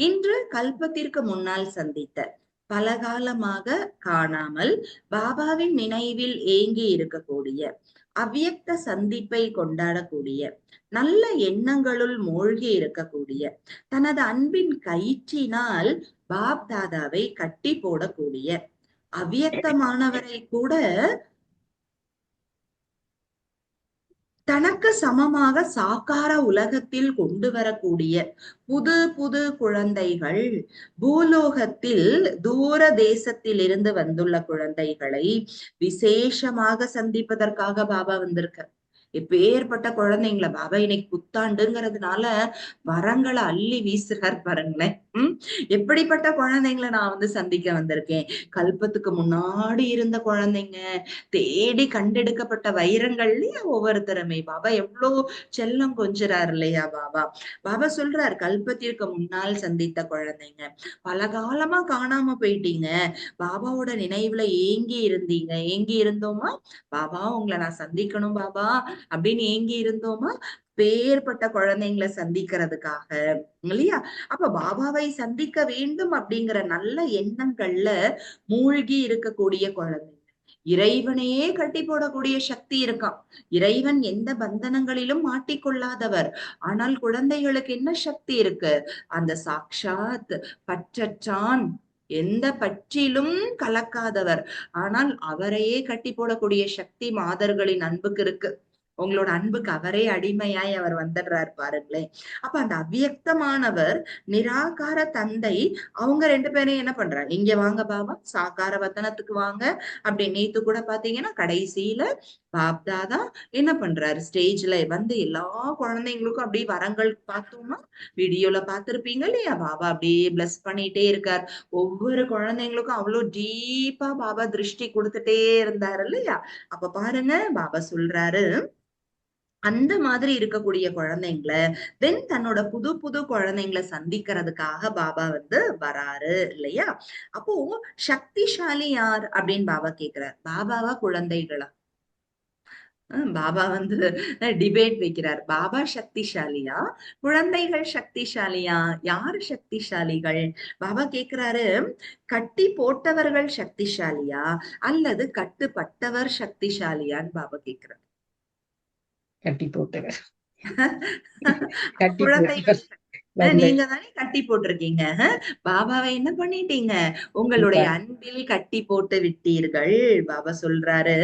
இன்று கல்பத்திற்கு முன்னால் சந்தித்த, பலகாலமாக காணாமல் பாபாவின் நினைவில் ஏங்கி இருக்கக்கூடிய, அவ்வியக்த சந்திப்பை கொண்டாடக்கூடிய, நல்ல எண்ணங்களுள் மூழ்கி இருக்கக்கூடிய, தனது அன்பின் கயிற்றினால் பாப் தாதாவை கட்டி போடக்கூடிய, அவ்வியக்தமானவரை கூட தனக்கு சமமாக சாக்கார உலகத்தில் கொண்டு வரக்கூடிய புது புது குழந்தைகள், பூலோகத்தில் தூர தேசத்தில் இருந்து வந்துள்ள குழந்தைகளை விசேஷமாக சந்திப்பதற்காக பாபா வந்திருக்க. எப்பேற்பட்ட குழந்தைங்கள பாபா இன்னைக்கு புத்தாண்டுங்கிறதுனால வரங்களை அள்ளி வீசுறார் பாருங்களேன். எப்படிப்பட்ட குழந்தைங்களை நான் வந்து சந்திக்க வந்திருக்கேன். கல்பத்துக்கு முன்னாடி இருந்த குழந்தைங்க, தேடி கண்டெடுக்கப்பட்ட வைரங்கள் இல்லையா ஒவ்வொருத்தருமே. பாபா எவ்வளவு செல்லம் கொஞ்சறாரு இல்லையா பாபா. பாபா சொல்றார், கல்பத்திற்கு முன்னால் சந்தித்த குழந்தைங்க, பல காலமா காணாம போயிட்டீங்க, பாபாவோட நினைவுல ஏங்கி இருந்தீங்க. ஏங்கி இருந்தோமா பாபா, உங்களை நான் சந்திக்கணும் பாபா அப்படின்னு ஏங்கி இருந்தோமா, பேர்பட்ட குழந்தைங்களை சந்திக்கிறதுக்காக இல்லையா? அப்ப பாபாவை சந்திக்க வேண்டும் அப்படிங்கிற நல்ல எண்ணங்கள்ல மூழ்கி இருக்கக்கூடிய குழந்தைங்க, இறைவனையே கட்டி போடக்கூடிய சக்தி இருக்கான். இறைவன் எந்த பந்தனங்களிலும் மாட்டிக்கொள்ளாதவர். ஆனால் குழந்தைகளுக்கு என்ன சக்தி இருக்கு? அந்த சாக்ஷாத் பற்றற்றான், எந்த பற்றிலும் கலக்காதவர், ஆனால் அவரையே கட்டி போடக்கூடிய சக்தி மாதர்களின் அன்புக்கு இருக்கு. உங்களோட அன்புக்கு அவரே அடிமையாய் அவர் வந்துடுறாரு பாருங்களேன். அப்ப அந்த அவ்வியக்தமானவர், நிராகார தந்தை, அவங்க ரெண்டு பேரையும் என்ன பண்றாங்க, இங்க வாங்க பாபா, சாக்கார வத்தனத்துக்கு வாங்க அப்படி. நேத்து கூட பாத்தீங்கன்னா கடைசியில பாப்தாதா என்ன பண்றாரு, ஸ்டேஜ்ல வந்து எல்லா குழந்தைங்களுக்கும் அப்படியே வரங்கள் பார்த்தோம்னா வீடியோல பார்த்திருப்பீங்க இல்லையா, பாபா அப்படியே பிளஸ் பண்ணிட்டே இருக்கார். ஒவ்வொரு குழந்தைங்களுக்கும் அவ்வளவு டீப்பா பாபா திருஷ்டி கொடுத்துட்டே இருந்தாரு இல்லையா. அப்ப பாருங்க, பாபா சொல்றாரு, அந்த மாதிரி இருக்கக்கூடிய குழந்தைங்களை தென் தன்னோட புது புது குழந்தைங்களை சந்திக்கிறதுக்காக பாபா வந்து வராரு இல்லையா. அப்போ சக்திசாலி யார் அப்படின்னு பாபா கேக்குறார். பாபாவா குழந்தைகளா? பாபா வந்து டிபேட் வைக்கிறார். பாபா சக்திசாலியா, குழந்தைகள் சக்திசாலியா? யாரு சக்திசாலிகள்? பாபா கேக்குறாரு, கட்டி போட்டவர்கள் சக்திசாலியா அல்லது கட்டுப்பட்டவர் சக்திசாலியான்னு பாபா கேக்குறார். கட்டி போட்டவர். குழந்தைகள் வந்து நீங்க தானே கட்டி போட்டிருக்கீங்க. பாபாவை என்ன பண்ணிட்டீங்க? உங்களுடைய அன்பில் கட்டி போட்டு விட்டீர்கள். பாபா சொல்றாரு.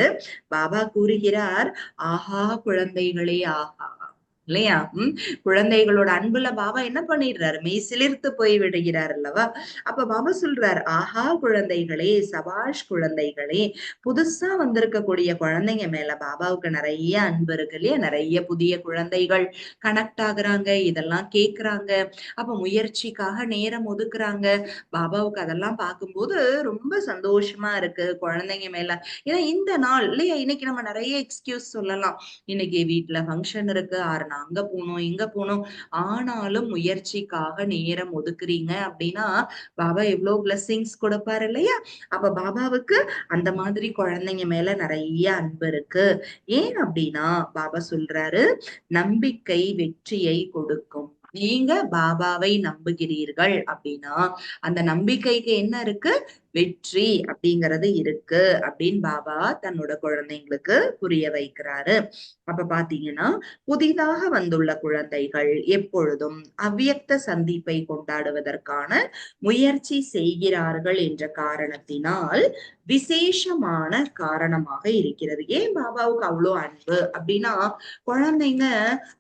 பாபா கூறுகிறார், ஆஹா குழந்தைகளே ஆஹா. இல்லையா? குழந்தைகளோட அன்புல பாபா என்ன பண்ணிடுறாரு? மெய் சிலிர்த்து போய் விடுகிறார் அல்லவா? அப்ப பாபா சொல்றார், ஆஹா குழந்தைகளே, சபாஷ் குழந்தைகளே. புதுசா வந்திருக்கக்கூடிய குழந்தைங்க மேல பாபாவுக்கு நிறைய அன்பு இருக்கு இல்லையா? நிறைய புதிய குழந்தைகள் கனெக்ட் ஆகுறாங்க, இதெல்லாம் கேக்குறாங்க. அப்ப முயற்சிக்காக நேரம் ஒதுக்குறாங்க. பாபாவுக்கு அதெல்லாம் பார்க்கும்போது ரொம்ப சந்தோஷமா இருக்கு குழந்தைங்க மேல. ஏன்னா இந்த நாள் இல்லையா? இன்னைக்கு நம்ம நிறைய எக்ஸ்கியூஸ் சொல்லலாம். இன்னைக்கு வீட்ல ஃபங்க்ஷன் இருக்கு, நான் அங்க போகணும், இங்க போகணும். ஆனாலும் முயற்சிக்காக நேரம் ஒதுக்குறீங்க அப்படின்னா பாபா எவ்வளவு பிளெஸிங்ஸ் கொடுப்பாரு இல்லையா? அப்ப பாபாவுக்கு அந்த மாதிரி குழந்தைங்க மேல நிறைய அன்பு இருக்கு. ஏன் அப்படின்னா பாபா சொல்றாரு, நம்பிக்கை வெற்றியை கொடுக்கும். நீங்க பாபாவை நம்புகிறீர்கள் அப்படின்னா அந்த நம்பிக்கைக்கு என்ன இருக்கு? வெற்றி அப்படிங்கிறது இருக்கு அப்படின்னு பாபா தன்னோட குழந்தைங்களுக்கு புரிய வைக்கிறாரு. அப்ப பாத்தீங்கன்னா புதிதாக வந்துள்ள குழந்தைகள் எப்பொழுதும் அவ்வியக்த சந்திப்பை கொண்டாடுவதற்கான முயற்சி செய்கிறார்கள் என்ற காரணத்தினால் விசேஷமான காரணமாக இருக்கிறது. ஏன் பாபாவுக்கு அவ்வளவு அன்பு அப்படின்னா குழந்தைங்க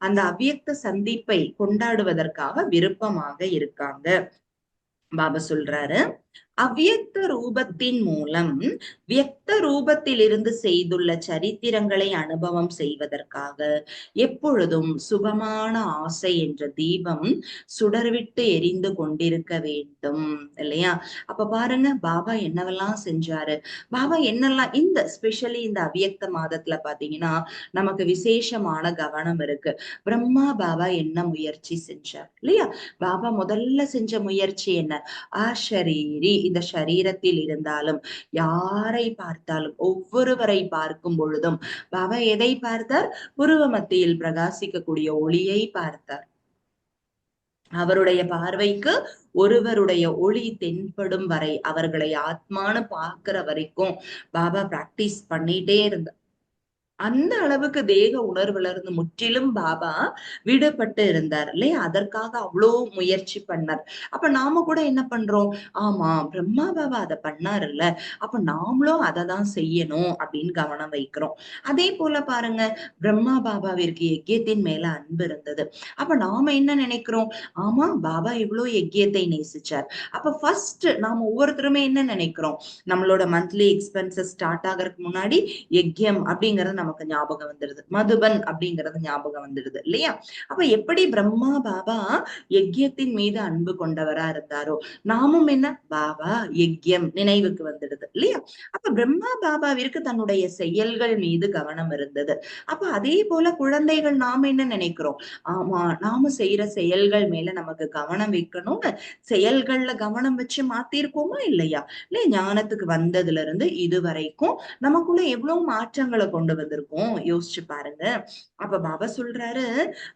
அந்த அவ்வியக்த சந்திப்பை கொண்டாடுவதற்காக விருப்பமாக இருக்காங்க. பாபா சொல்றாரு, அவ்வியக்த ரூபத்தின் மூலம் வியக்த ரூபத்திலிருந்து செய்துள்ள சரித்திரங்களை அனுபவம் செய்வதற்காக எப்பொழுதும் சுகமான ஆசை என்ற தீபம் சுடர்விட்டு எரிந்து கொண்டிருக்க வேண்டும் இல்லையா? அப்ப பாருங்க பாபா என்னவெல்லாம் செஞ்சாரு. பாபா என்னெல்லாம் இந்த ஸ்பெஷலி இந்த அவ்வியக்த மாதத்துல பாத்தீங்கன்னா நமக்கு விசேஷமான கவனம் இருக்கு. பிரம்மா பாபா என்ன முயற்சி செஞ்சார் இல்லையா? பாபா முதல்ல செஞ்ச முயற்சி என்ன? அஷரீரி, இந்த சரீரத்தில் இருந்தாலும் யாரை பார்த்தாலும் ஒவ்வொருவரை பார்க்கும் பொழுதும் பாபா எதை பார்த்தார்? புருவ மத்தியில் பிரகாசிக்கக்கூடிய ஒளியை பார்த்தார். அவருடைய பார்வைக்கு ஒருவருடைய ஒளி தென்படும் வரை, அவர்களை ஆத்மானு பார்க்கிற வரைக்கும் பாபா பிராக்டிஸ் பண்ணிட்டே இருந்தார். அந்த அளவுக்கு தேக உணர்வுல இருந்து முற்றிலும் பாபா விடுபட்டு இருந்தார் இல்லையா? அதற்காக அவ்வளோ முயற்சி பண்ணார். அப்ப நாம கூட என்ன பண்றோம்? ஆமா பிரம்மா பாபா அதை பண்ணாருல்ல, அப்ப நாமளும் அதை தான் செய்யணும் அப்படின்னு கவனம் வைக்கிறோம். அதே போல பாருங்க, பிரம்மா பாபாவிற்கு யஜ்யத்தின் மேல அன்பு இருந்தது. அப்ப நாம என்ன நினைக்கிறோம்? ஆமா பாபா இவ்வளவு யஜ்யத்தை நேசிச்சார். அப்ப ஃபர்ஸ்ட் நாம ஒவ்வொருத்தருமே என்ன நினைக்கிறோம்? நம்மளோட மந்த்லி எக்ஸ்பென்சஸ் ஸ்டார்ட் ஆகிறதுக்கு முன்னாடி யஜ்யம் அப்படிங்கறது நமக்கு ஞாபகம் வந்துடுது. மதுபன் அப்படிங்கிறது ஞாபகம் வந்துடுது இல்லையா? அப்ப எப்படி பிரம்மா பாபா யஜ்யத்தின் மீது அன்பு கொண்டவரா இருந்தாரோ நாமும் என்ன பாபா யஜ்யம் நினைவுக்கு வந்துடுது இல்லையா? அப்ப பிரம்மா பாபாவிற்கு தன்னுடைய செயல்கள் மீது கவனம் இருந்தது. அப்ப அதே போல குழந்தைகள் நாம என்ன நினைக்கிறோம்? ஆமா நாம செய்யற செயல்கள் மேல நமக்கு கவனம் வைக்கணும்னு செயல்கள்ல கவனம் வச்சு மாத்திருக்கோமா இல்லையா? இல்லையா? ஞானத்துக்கு வந்ததுல இருந்து இதுவரைக்கும் நமக்குள்ள எவ்வளவு மாற்றங்களை கொண்டு வந்திருக்கோம் யோசிச்சு பாருங்க. அப்ப பாபா சொல்றாரு,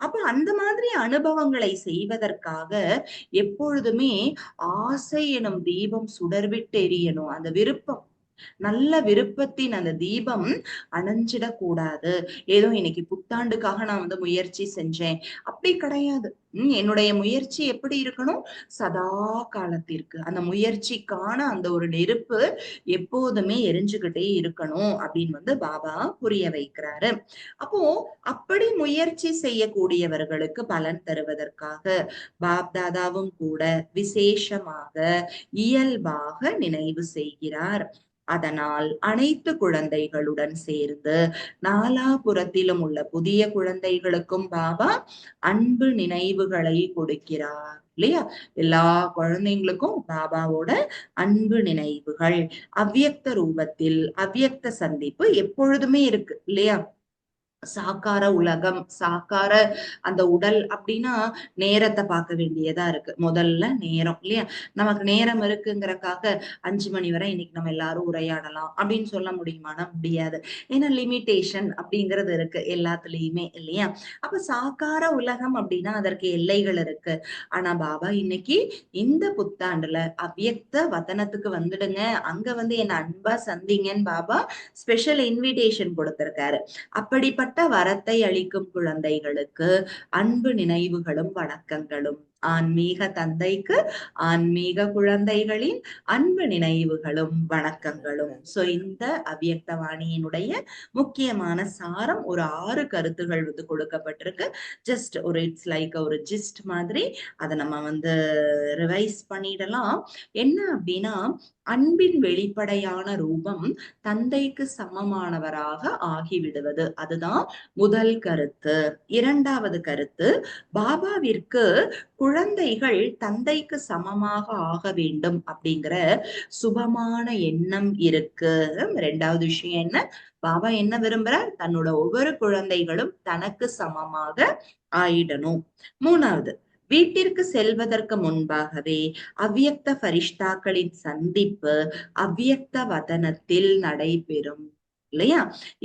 அப்ப அந்த மாதிரி அனுபவங்களை செய்வதற்காக எப்பொழுதுமே ஆசை எனும் தீபம் சுடர்விட்டு எரியணும். அந்த விருப்பம், நல்ல விருப்பத்தின் அந்த தீபம் அணைஞ்சிடக் கூடாது. ஏதோ இன்னைக்கு புத்தாண்டுக்காக நான் முயற்சி செஞ்சேன் அப்படி கிடையாது. என்னுடைய முயற்சி எப்படி இருக்கணும்? சதா காலத்திற்கு அந்த முயற்சிக்கான அந்த ஒரு நெருப்பு எப்போதுமே எரிஞ்சுகிட்டே இருக்கணும் அப்படின்னு பாபா புரிய வைக்கிறாரு. அப்போ அப்படி முயற்சி செய்யக்கூடியவர்களுக்கு பலன் தருவதற்காக பாப்தாதாவும் கூட விசேஷமாக இயல்பாக நினைவு செய்கிறார். அதனால் அனைத்து குழந்தைகளுடன் சேர்ந்து நாலாபுறத்திலும் உள்ள புதிய குழந்தைகளுக்கும் பாபா அன்பு நினைவுகளை கொடுக்கிறார் இல்லையா? எல்லா குழந்தைங்களுக்கும் பாபாவோட அன்பு நினைவுகள் அவ்வியக்த ரூபத்தில் அவ்வியக்த சந்திப்பு எப்பொழுதுமே இருக்கு இல்லையா? சாக்கார உலகம், சாக்கார அந்த உடல் அப்படின்னா நேரத்தை பார்க்க வேண்டியதா இருக்கு. முதல்ல நேரம் இல்லையா? நமக்கு நேரம் இருக்குங்கிறக்காக 5 மணி வரை இன்னைக்கு நம்ம எல்லாரும் உரையாடலாம் அப்படின்னு சொல்ல முடியுமானா முடியாது. ஏன்னா லிமிட்டேஷன் அப்படிங்கிறது இருக்கு எல்லாத்துலயுமே இல்லையா? அப்ப சாக்கார உலகம் அப்படின்னா அதற்கு எல்லைகள் இருக்கு. ஆனா பாபா இன்னைக்கு இந்த புத்தாண்டுல அவ்வியக்த வதனத்துக்கு வந்துடுங்க, அங்க என்ன அன்பா சந்திங்கன்னு பாபா ஸ்பெஷல் இன்விடேஷன் கொடுத்திருக்காரு. அப்படிப்பட்ட வரத்தை அளிக்கும் குழந்தைகளுக்கு அன்பு நினைவுகளும் வணக்கங்களும். ஆன்மீக தந்தைக்கு ஆன்மீக குழந்தைகளின் அன்பு நினைவுகளும் வணக்கங்களும். சோ இந்த அவ்யக்தவாணியினுடைய முக்கியமான சாரம் ஒரு 6 கருத்துகள் வந்து கொடுக்கப்பட்டிருக்கு. ஜஸ்ட் ஒரு இட்ஸ் லைக் ஒரு ஜிஸ்ட் மாதிரி அதை நம்ம ரிவைஸ் பண்ணிடலாம். என்ன அப்படின்னா, அன்பின் வெளிப்படையான ரூபம் தந்தைக்கு சமமானவராக ஆகிவிடுவது, அதுதான் முதல் கருத்து. இரண்டாவது கருத்து, பாபாவிற்கு குழந்தைகள் தந்தைக்கு சமமாக ஆக வேண்டும் அப்படிங்கிற சுபமான எண்ணம் இருக்கு. இரண்டாவது விஷயம் என்ன, பாபா என்ன விரும்புறார், தன்னோட ஒவ்வொரு குழந்தைகளும் தனக்கு சமமாக ஆயிடணும். மூணாவது, வீட்டிற்கு செல்வதற்கு முன்பாகவே அவ்யக்த பரிஷ்டாக்களின் சந்திப்பு அவ்யக்த வதனத்தில் நடைபெறும் இல்லையா?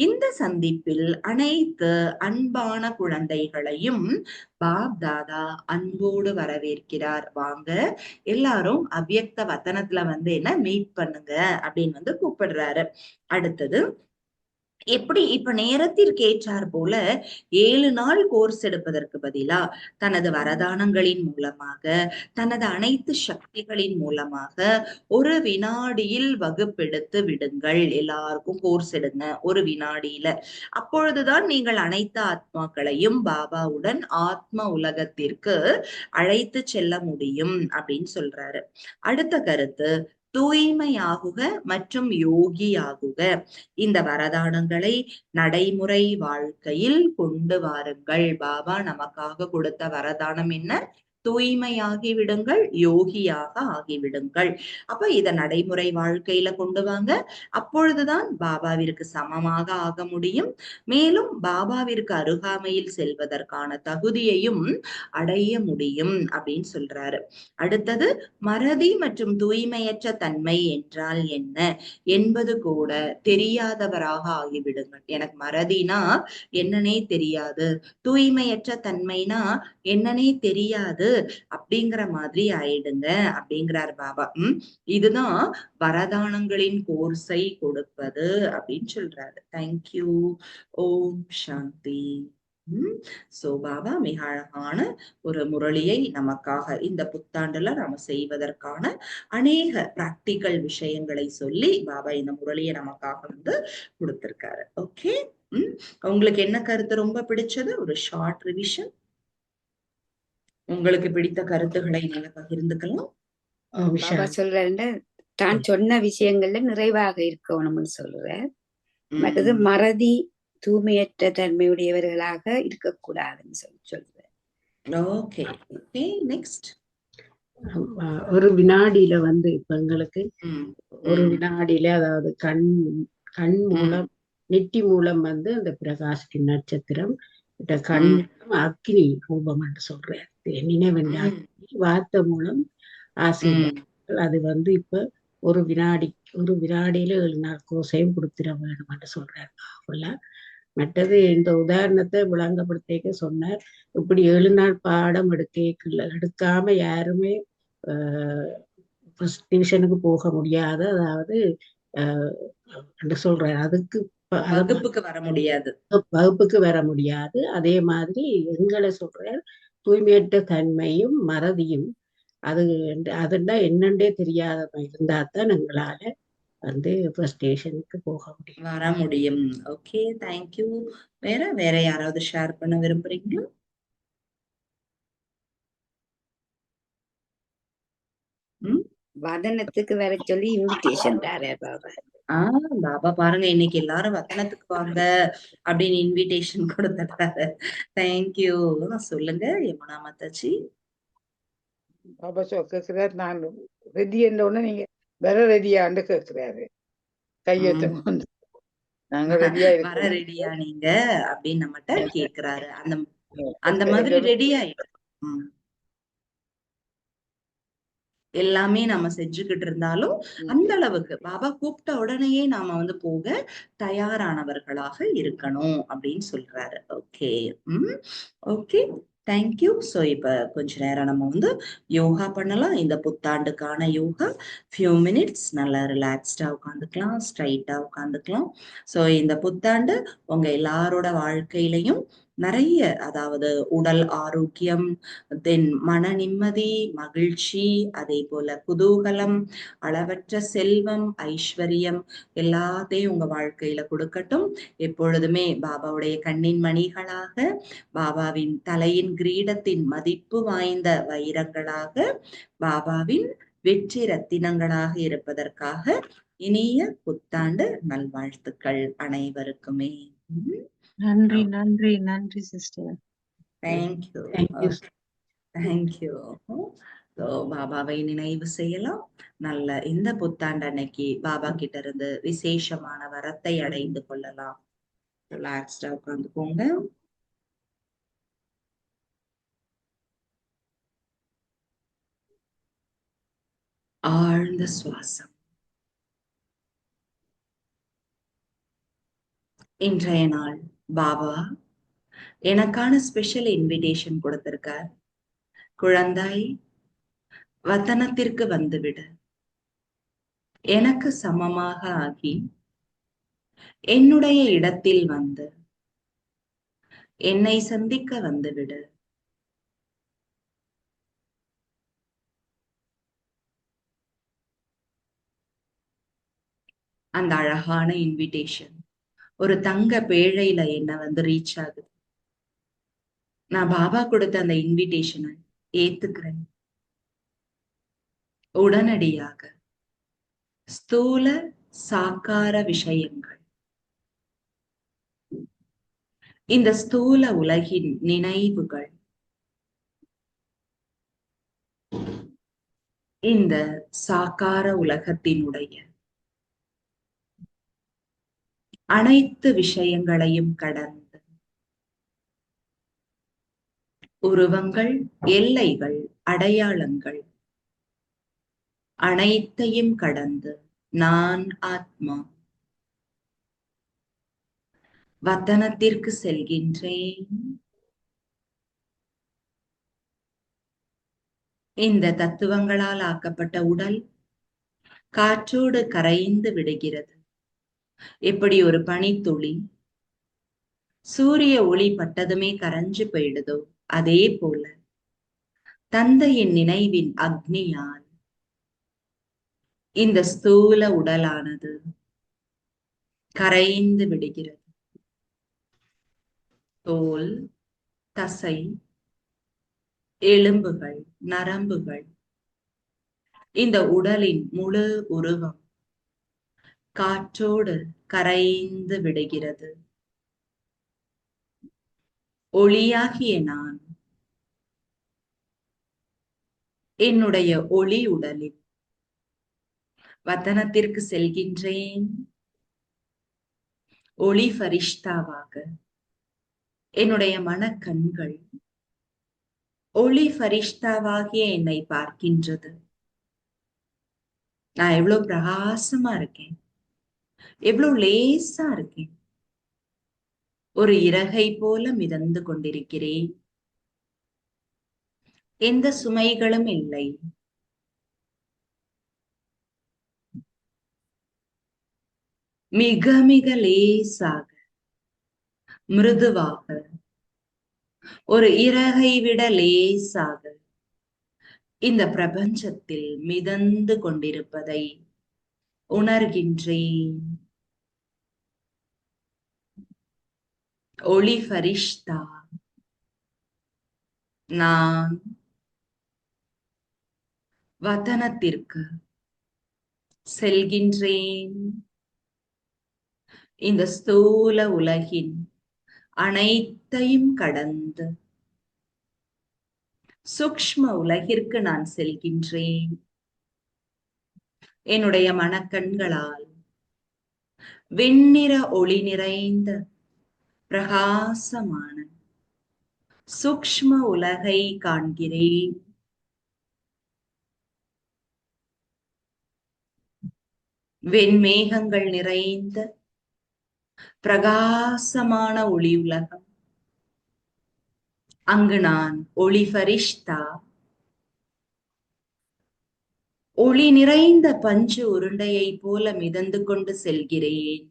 இந்த சந்திப்பில் அனைத்து அன்பான குழந்தைகளையும் பாப் தாதா அன்போடு வரவேற்கிறார். வாங்க எல்லாரும் அவ்யக்த வதனத்துல என்ன மீட் பண்ணுங்க அப்படின்னு கூப்பிடுறாரு. அடுத்தது, எப்படி இப்ப நேரத்திற்கு ஏற்றார் போல 7 நாள் கோர்ஸ் எடுப்பதற்கு பதிலா தனது வரதானங்களின் மூலமாக, தனது அனைத்து சக்திகளின் மூலமாக ஒரு வினாடியில் வகுப்பெடுத்து விடுங்கள். எல்லாருக்கும் கோர்ஸ் எடுங்க ஒரு வினாடியில. அப்பொழுதுதான் நீங்கள் அனைத்து ஆத்மாக்களையும் பாபாவுடன் ஆத்ம உலகத்திற்கு அழைத்து செல்ல முடியும் அப்படின்னு சொல்றாரு. அடுத்த கருத்து, தூய்மையாகுக மற்றும் யோகியாகுக. இந்த வரதானங்களை நடைமுறை வாழ்க்கையில் கொண்டு வாருங்கள். பாபா நமக்காக கொடுத்த வரதானம் என்ன? தூய்மையாகி விடுங்கள், யோகியாக ஆகிவிடுங்கள். அப்ப இத நடைமுறை வாழ்க்கையில கொண்டு வாங்க. அப்பொழுதுதான் பாபாவிற்கு சமமாக ஆக முடியும். மேலும் பாபாவிற்கு அருகாமையில் செல்வதற்கான தகுதியையும் அடைய முடியும் அப்படின்னு சொல்றாரு. அடுத்தது, மறதி மற்றும் தூய்மையற்ற தன்மை என்றால் என்ன என்பது கூட தெரியாதவராக ஆகிவிடுங்கள். எனக்கு மறதினா என்னன்னே தெரியாது, தூய்மையற்ற தன்மைனா என்னன்னே தெரியாது அப்படிங்கிற மாதிரி ஆயிடுங்க அப்படிங்கிறார் பாபா. இதுதான் வரதானங்களின் கோர்ஸை கொடுப்பது அப்படின்னு சொல்றாரு. தேங்க்யூ. ஓம் சாந்தி. சோ பாபா மிக அழகான ஒரு முரளியை நமக்காக இந்த புத்தாண்டுல நாம செய்வதற்கான அநேக பிராக்டிக்கல் விஷயங்களை சொல்லி பாபா இந்த முரளியை நமக்காக கொடுத்திருக்காரு. ஓகே, உங்களுக்கு என்ன கருத்து ரொம்ப பிடிச்சது? ஒரு ஷார்ட் ரிவிஷன். உங்களுக்கு பிடித்த கருத்துக்களை நீங்க பகிர்ந்துக்கலாம். பாபா சொல்றேன், தான் சொன்ன விஷயங்கள்ல நிறைவாக இருக்கணும்னு சொல்றேன். மற்றது மறதி தூய்மையற்ற தன்மையுடையவர்களாக இருக்கக்கூடாதுன்னு சொல்றேன். Okay, next. ஒரு வினாடியில இப்ப எங்களுக்கு ஒரு வினாடியில, அதாவது கண் மூலம் நெட்டி மூலம் அந்த பிரகாஷ்டி நட்சத்திரம், கண் அக்னி ரூபம் என்று சொல்றேன். நினைவென்ற வார்த்தை மூலம் ஆசீர்வாதங்கள். அது இப்ப ஒரு வினாடியில 7 நாள் கோர்ஸையும் கொடுத்துட வேணும் என்று சொல்றாரு. மற்றது இந்த உதாரணத்தை விளங்கப்படுத்த சொன்னார். இப்படி 7 நாள் பாடம் எடுக்காம யாருமே ஃபர்ஸ்ட் டிவிஷனுக்கு போக முடியாது. அதாவது சொல்றாரு, அதுக்கு வகுப்புக்கு வர முடியாது. அதே மாதிரி எங்களை சொல்றார், தூய்மையற்ற தன்மையும் மறதியும் அதுதான் என்னண்டே தெரியாத இருந்தா தான் எங்களால ஸ்டேஷனுக்கு போக முடியும், வர முடியும். Okay, thank you. வேற யாராவது ஷேர் பண்ண விரும்புறீங்களா? வதனத்துக்கு வர சொல்லி இன்விடேஷன் பாபா பாருங்க, இன்னைக்கு எல்லாரும் வதனத்துக்கு வாங்க அப்படின்னு இன்விடேஷன் கொடுத்துட்டாரு. தேங்க்யூ. சொல்லுங்க யமுனா மாதாஜி. பாபா கேக்குறாரு, நான் ரெடி என்ற உடனே நீங்க வேற ரெடியான்னு கேக்குறாரு. கையெழுத்து நாங்க ரெடியா வர ரெடியா நீங்க அப்படின்னு நம்மகிட்ட கேக்குறாரு. அந்த மாதிரி ரெடி ஆயிடும். எல்லாமே நம்ம செஞ்சுக்கிட்டு இருந்தாலும் அந்த அளவுக்கு பாபா கூப்பிட்ட உடனேயே நாம போக தயாரானவர்களாக இருக்கணும் அப்படின்னு சொல்றாரு. Okay, okay, thank you. ஸோ இப்ப கொஞ்ச நேரம் நம்ம யோகா பண்ணலாம். இந்த புத்தாண்டுக்கான யோகா ஃபியூ மினிட்ஸ் நல்லா ரிலாக்ஸ்டா உட்காந்துக்கலாம், ஸ்ட்ரைட்டா உட்காந்துக்கலாம். ஸோ இந்த புத்தாண்டு உங்க எல்லாரோட வாழ்க்கையிலையும் நிறைய, அதாவது உடல் ஆரோக்கியம், தென் மன நிம்மதி, மகிழ்ச்சி, அதே போல குதூகலம், அளவற்ற செல்வம், ஐஸ்வர்யம் எல்லாத்தையும் உங்க வாழ்க்கையில கொடுக்கட்டும். எப்பொழுதுமே பாபாவுடைய கண்ணின் மணிகளாக, பாபாவின் தலையின் கிரீடத்தின் மதிப்பு வாய்ந்த வைரங்களாக, பாபாவின் வெற்றி ரத்தினங்களாக இருப்பதற்காக இனிய புத்தாண்டு நல்வாழ்த்துக்கள் அனைவருக்குமே. நன்றி நன்றி நன்றி சிஸ்டர். தேங்க்யூ. தேங்க்யூ. தேங்க்யூ. பாபாவை நினைவு செய்யலாம். நல்ல இந்த புத்தாண்டு அன்னைக்கு பாபா கிட்ட இருந்து விசேஷமான வரத்தை அடைந்து கொள்ளலாம். ரிலாக்ஸ்டா உட்காந்துக்கோங்க. ஆழ்ந்த சுவாசம். இன்றைய நாள் பாபா எனக்கான ஸ்பெஷல் இன்விடேஷன் கொடுத்திருக்கார். குழந்தாய், வத்தனத்திற்கு வந்துவிடு. எனக்கு சமமாக ஆகி என்னுடைய இடத்தில் வந்து என்னை சந்திக்க வந்துவிடு. அந்த அழகான இன்விடேஷன் ஒரு தங்க பேழையில என்ன வந்து ரீச் ஆகுது. நான் பாபா கொடுத்த அந்த இன்விடேஷனை ஏத்துக்கிறேன். உடனடியாக ஸ்தூல சாக்கார விஷயங்கள், இந்த ஸ்தூல உலகின் நினைவுகள், இந்த சாக்கார உலகத்தினுடைய அனைத்து விஷயங்களையும் கடந்து உருவங்கள், எல்லைகள், அடையாளங்கள் அனைத்தையும் கடந்து நான் ஆத்மா வத்தனத்திற்கு செல்கின்றேன். இந்த தத்துவங்களால் ஆக்கப்பட்ட உடல் காற்றோடு கரைந்து விடுகிறது. எப்படி ஒரு பனித்துளி சூரிய ஒளி பட்டதுமே கரைஞ்சு போயிடுதோ, அதே போல தந்தையின் நினைவின் அக்னியால் இந்த ஸ்தூல உடலானது கரைந்து விடுகிறது. தோல், தசை, எலும்புகள், நரம்புகள், இந்த உடலின் முழு உருவம் காற்றோடு கரைந்து விடுகிறது. ஒளியாகிய நான் என்னுடைய ஒளி உடலில் வத்தனத்திற்கு செல்கின்றேன். ஒளி ஃபரிஷ்தாவாக என்னுடைய மனக்கண்கள் ஒளி ஃபரிஷ்தாவாகிய என்னை பார்க்கின்றது. நான் எவ்வளவு பிரகாசமா இருக்கேன், எவ்வளவு லேசா இருக்கேன். ஒரு இறகை போல மிதந்து கொண்டிருக்கிறேன். எந்த சுமைகளும் இல்லை. மிக மிக லேசாக, மிருதுவாக, ஒரு இறகை விட லேசாக இந்த பிரபஞ்சத்தில் மிதந்து கொண்டிருப்பதை உணர்கின்றேன். ஒளி ஃபரிஷ்தா நான் வதனத்திற்கு செல்கின்றேன். இந்த ஸ்தூல உலகின் அனைத்தையும் கடந்து சூக்ஷ்ம உலகிற்கு நான் செல்கின்றேன். என்னுடைய மனக்கண்களால் வெண்ணிற ஒளி நிறைந்த பிரகாசமான சூக்ஷ்ம உலகை காண்கிறேன். வெண்மேகங்கள் நிறைந்த பிரகாசமான ஒளி உலகம். அங்கு நான் ஒளி ஃபரிஷ்தா ஒளி நிறைந்த பஞ்சு உருண்டையை போல மிதந்து கொண்டு செல்கிறேன்.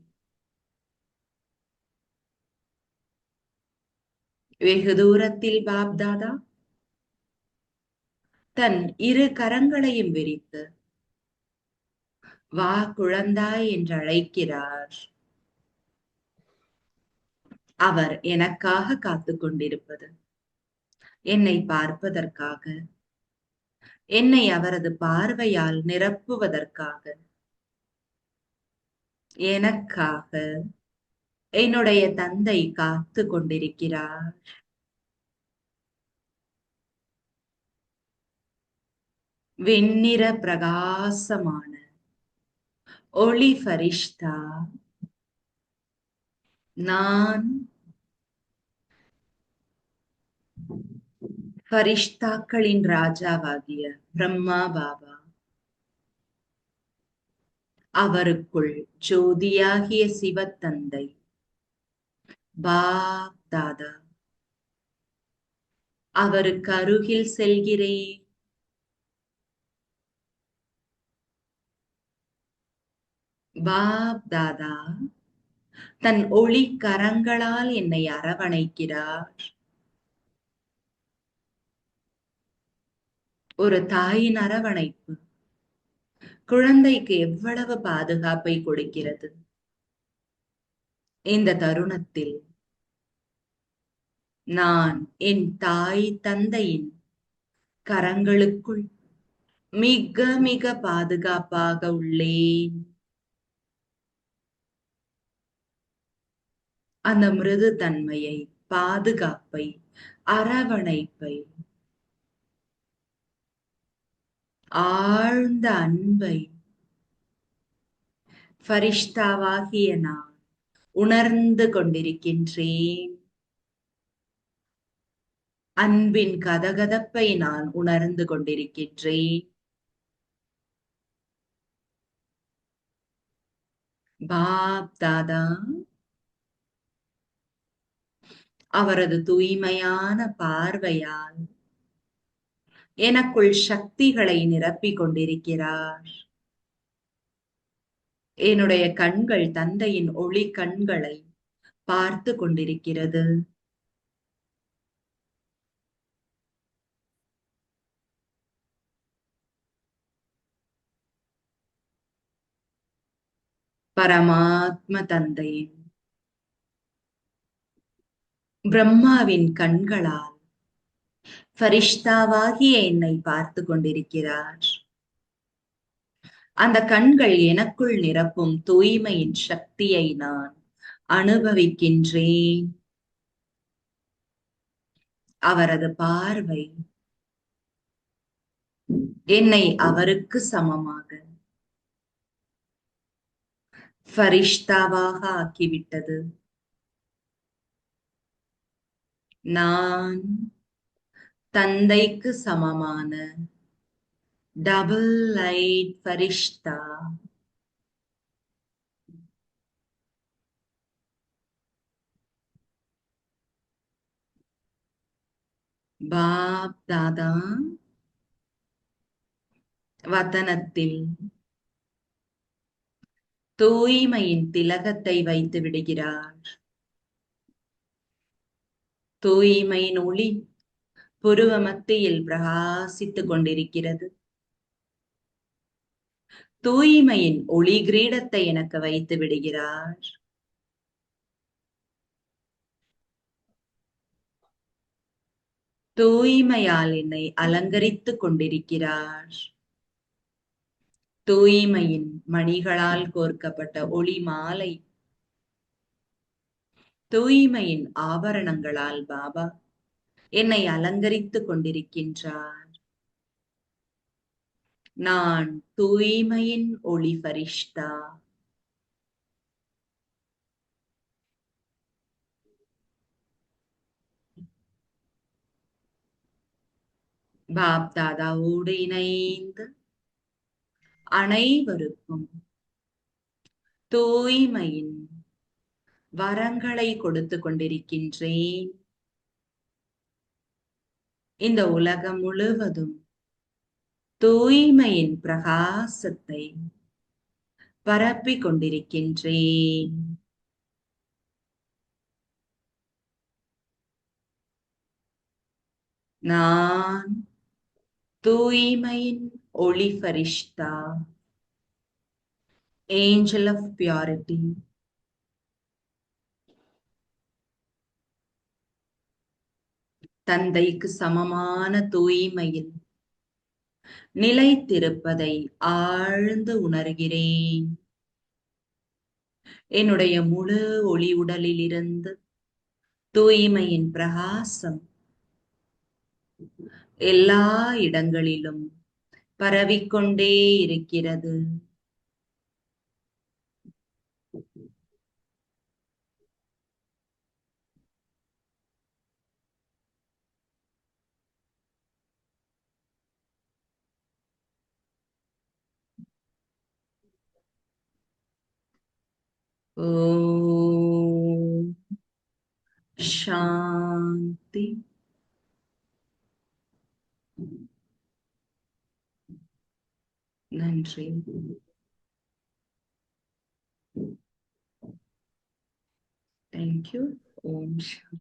வெகு தூரத்தில் பாப்தாதா தன் இரு கரங்களையும் விரித்து வா குழந்தாய் என்று அழைக்கிறார். அவர் எனக்காக காத்து கொண்டிருப்பது என்னை பார்ப்பதற்காக, என்னை அவரது பார்வையால் நிரப்புவதற்காக, எனக்காக என்னுடைய தந்தை காத்து கொண்டிருக்கிறார். வெண்ணிற பிரகாசமான ஒளி ஃபரிஷ்தா நான் ஃபரிஷ்தாக்களின் ராஜாவாகிய பிரம்மா பாபா, அவருக்குள் ஜோதியாகிய சிவத்தந்தை பாப் தாதா, அவருக்கு அருகில் செல்கிறேன். பாப் தாதா தன் ஒளி கரங்களால் என்னை அரவணைக்கிறார். ஒரு தாயின் அரவணைப்பு குழந்தைக்கு எவ்வளவு பாதுகாப்பை கொடுக்கிறது. இந்த தருணத்தில் நான் என் தாய் தந்தையின் கரங்களுக்குள் மிக மிக பாதுகாப்பாக உள்ளேன். அந்த மிருது தன்மையை, பாதுகாப்பை, அரவணைப்பை, ஆழ்ந்த அன்பை ஃபரிஷ்தாவாகிய நான் உணர்ந்து கொண்டிருக்கின்றேன். அன்பின் கதகதப்பை நான் உணர்ந்து கொண்டிருக்கின்றேன். பாப் தாதா அவரது தூய்மையான பார்வையால் எனக்குள் சக்திகளை நிரப்பிக் கொண்டிருக்கிறார். என்னுடைய கண்கள் தந்தையின் ஒளி கண்களை பார்த்து கொண்டிருக்கிறது. பரமாத்ம தந்தையின் பிரம்மாவின் கண்களால் ஃபரிஷ்தாவாகிய என்னை பார்த்து கொண்டிருக்கிறார். அந்த கண்கள் எனக்குள் நிரப்பும் தூய்மையின் சக்தியை நான் அனுபவிக்கின்றேன். அவரது பார்வை என்னை அவருக்கு சமமாக ஃபரிஷ்தாவாக ஆக்கிவிட்டது. நான் தந்தைக்கு சமமான டபுள் லைட் ஃபரிஷ்தா. பாப் தாதா வதனத்தில் தூய்மையின் திலகத்தை வைத்து விடுகிறார். தூய்மையின் ஒளி புருவ மத்தியில் பிரகாசித்துக் கொண்டிருக்கிறது. தூய்மையின் ஒளி கிரீடத்தை எனக்கு வைத்து விடுகிறார். தூய்மையால் என்னை அலங்கரித்துக் கொண்டிருக்கிறார். தூய்மையின் மணிகளால் கோர்க்கப்பட்ட ஒளி மாலை, தூய்மையின் ஆபரணங்களால் பாபா என்னை அலங்கரித்துக் கொண்டிருக்கின்றார். நான் தூய்மையின் ஒளி ஃபரிஷ்தா. பாப் தாதாவோடு இணைந்து அனைவருக்கும் தூய்மையின் வரங்களை கொடுத்து கொண்டிருக்கின்றேன். இந்த உலகம் முழுவதும் தூய்மையின் பிரகாசத்தை பரப்பிக் கொண்டிருக்கின்றேன். நான் தூய்மையின் ஒளி ஃபரிஷ்தா, ஏஞ்சல் ஆஃப் பியூரிட்டி, தந்தைக்கு சமமான தூய்மையில் நிலைத்திருப்பதை ஆழ்ந்து உணர்கிறேன். என்னுடைய முழு ஒளி உடலில் இருந்து தூய்மையின் பிரகாசம் எல்லா இடங்களிலும் பரவிக்கொண்டே இருக்கிறது. ஓம் சாந்தி. நன்றி. தேங்க்யூ. ஓம் சாந்தி.